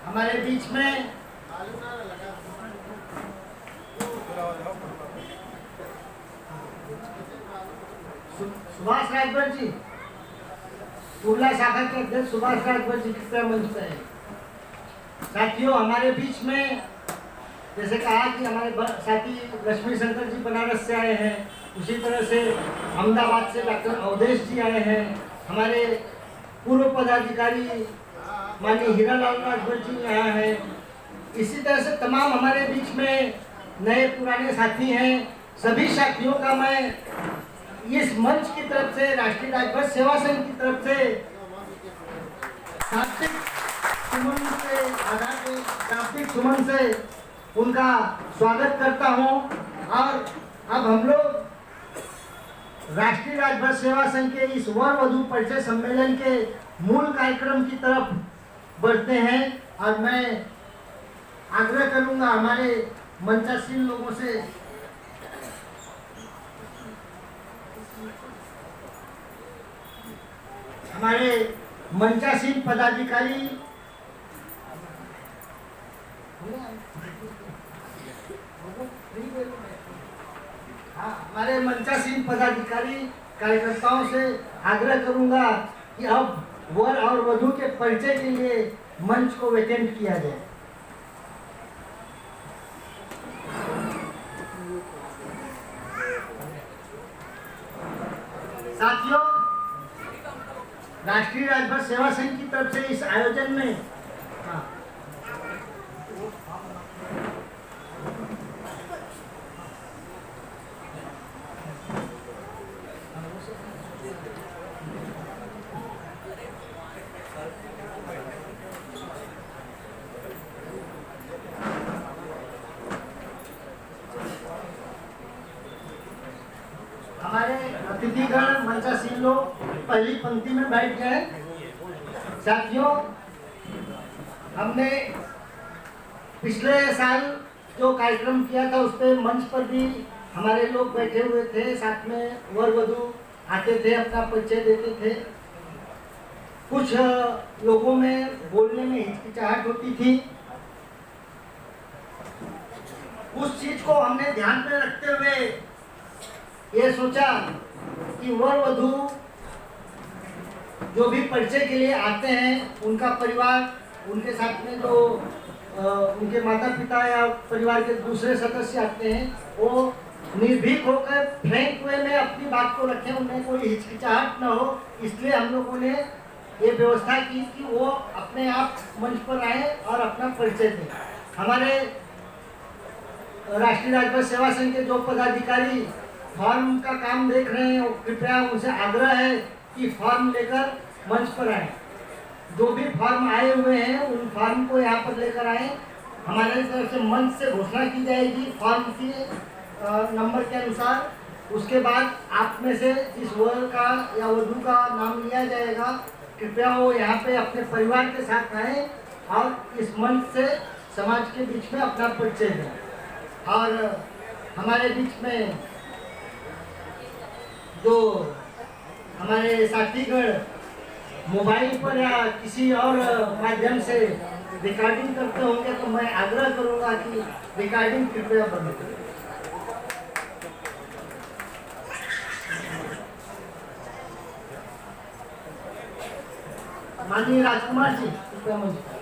हमारे बीच में सुभाष राजभर जी, कुर्ला शाखा के अध्यक्ष सुभाष राजभर जी कृपया मंच पर हैं। साथियों, हमारे बीच में जैसे कहा कि हमारे साथी लक्ष्मी शंकर जी बनारस से आए हैं, उसी तरह से अहमदाबाद से डॉक्टर अवधेश जी आए हैं, हमारे पूर्व पदाधिकारी माननीय हीरालाल राजभर जी यहाँ हैं। इसी तरह से तमाम हमारे बीच में नए पुराने साथी हैं। सभी साथियों का मैं इस मंच की तरफ से, राष्ट्रीय राजभर सेवा संघ की तरफ से शाब्दिक सुमन से, आधार के शाब्दिक सुमन से उनका स्वागत करता हूं। और अब हम लोग राष्ट्रीय राजभर सेवा संघ के इस वर वधु परिचय सम्मेलन के मूल कार्यक्रम की तरफ बढ़ते हैं। और मैं आग्रह करूंगा हमारे मंचासीन लोगों से हमारे मंचासीन पदाधिकारी हमारे मंचासीन पदाधिकारी कार्यकर्ताओं से आग्रह करूंगा कि अब वर और वधु के परिचय के लिए मंच को वेकेंट किया जाए। साथियों, राष्ट्रीय राजभर सेवा संघ की तरफ से इस आयोजन में हमारे अतिथिगण मंचासीन लोग पहली पंक्ति में बैठ गए। साथियों, हमने पिछले साल जो कार्यक्रम किया था उस पर मंच पर भी हमारे लोग बैठे हुए थे, साथ में वर वधु आते थे, अपना परिचय देते थे। कुछ लोगों में बोलने में हिचकिचाहट होती थी। उस चीज को हमने ध्यान में रखते हुए ये सोचा कि वर वधु जो भी परिचय के लिए आते हैं, उनका परिवार, उनके साथ में जो उनके माता पिता या परिवार के दूसरे सदस्य आते हैं, वो निर्भीक होकर फ्रैंक वे में अपनी बात को रखें, उन्हें कोई हिचकिचाहट न हो। इसलिए हम लोगों ने ये व्यवस्था की कि वो अपने आप मंच पर आए और अपना परिचय दें। हमारे राष्ट्रीय राजभर सेवा संघ के जो पदाधिकारी फॉर्म का काम देख रहे हैं, कृपया उनसे आग्रह है कि फॉर्म लेकर मंच पर आए। जो भी फॉर्म आए हुए हैं उन फॉर्म को यहाँ पर लेकर आए। हमारे तरफ से मंच से घोषणा की जाएगी फॉर्म की नंबर के अनुसार। उसके बाद आप में से जिस वर का या वधु का नाम लिया जाएगा, कृपया वो यहाँ पे अपने परिवार के साथ आए और इस मंच से समाज के बीच में अपना परिचय दें। और हमारे बीच में जो हमारे साथीगण मोबाइल पर या किसी और माध्यम से रिकॉर्डिंग करते होंगे, तो मैं आग्रह करूंगा कि रिकॉर्डिंग कृपया बंद करें। माननीय राजकुमार जी, कृपया मंच पर।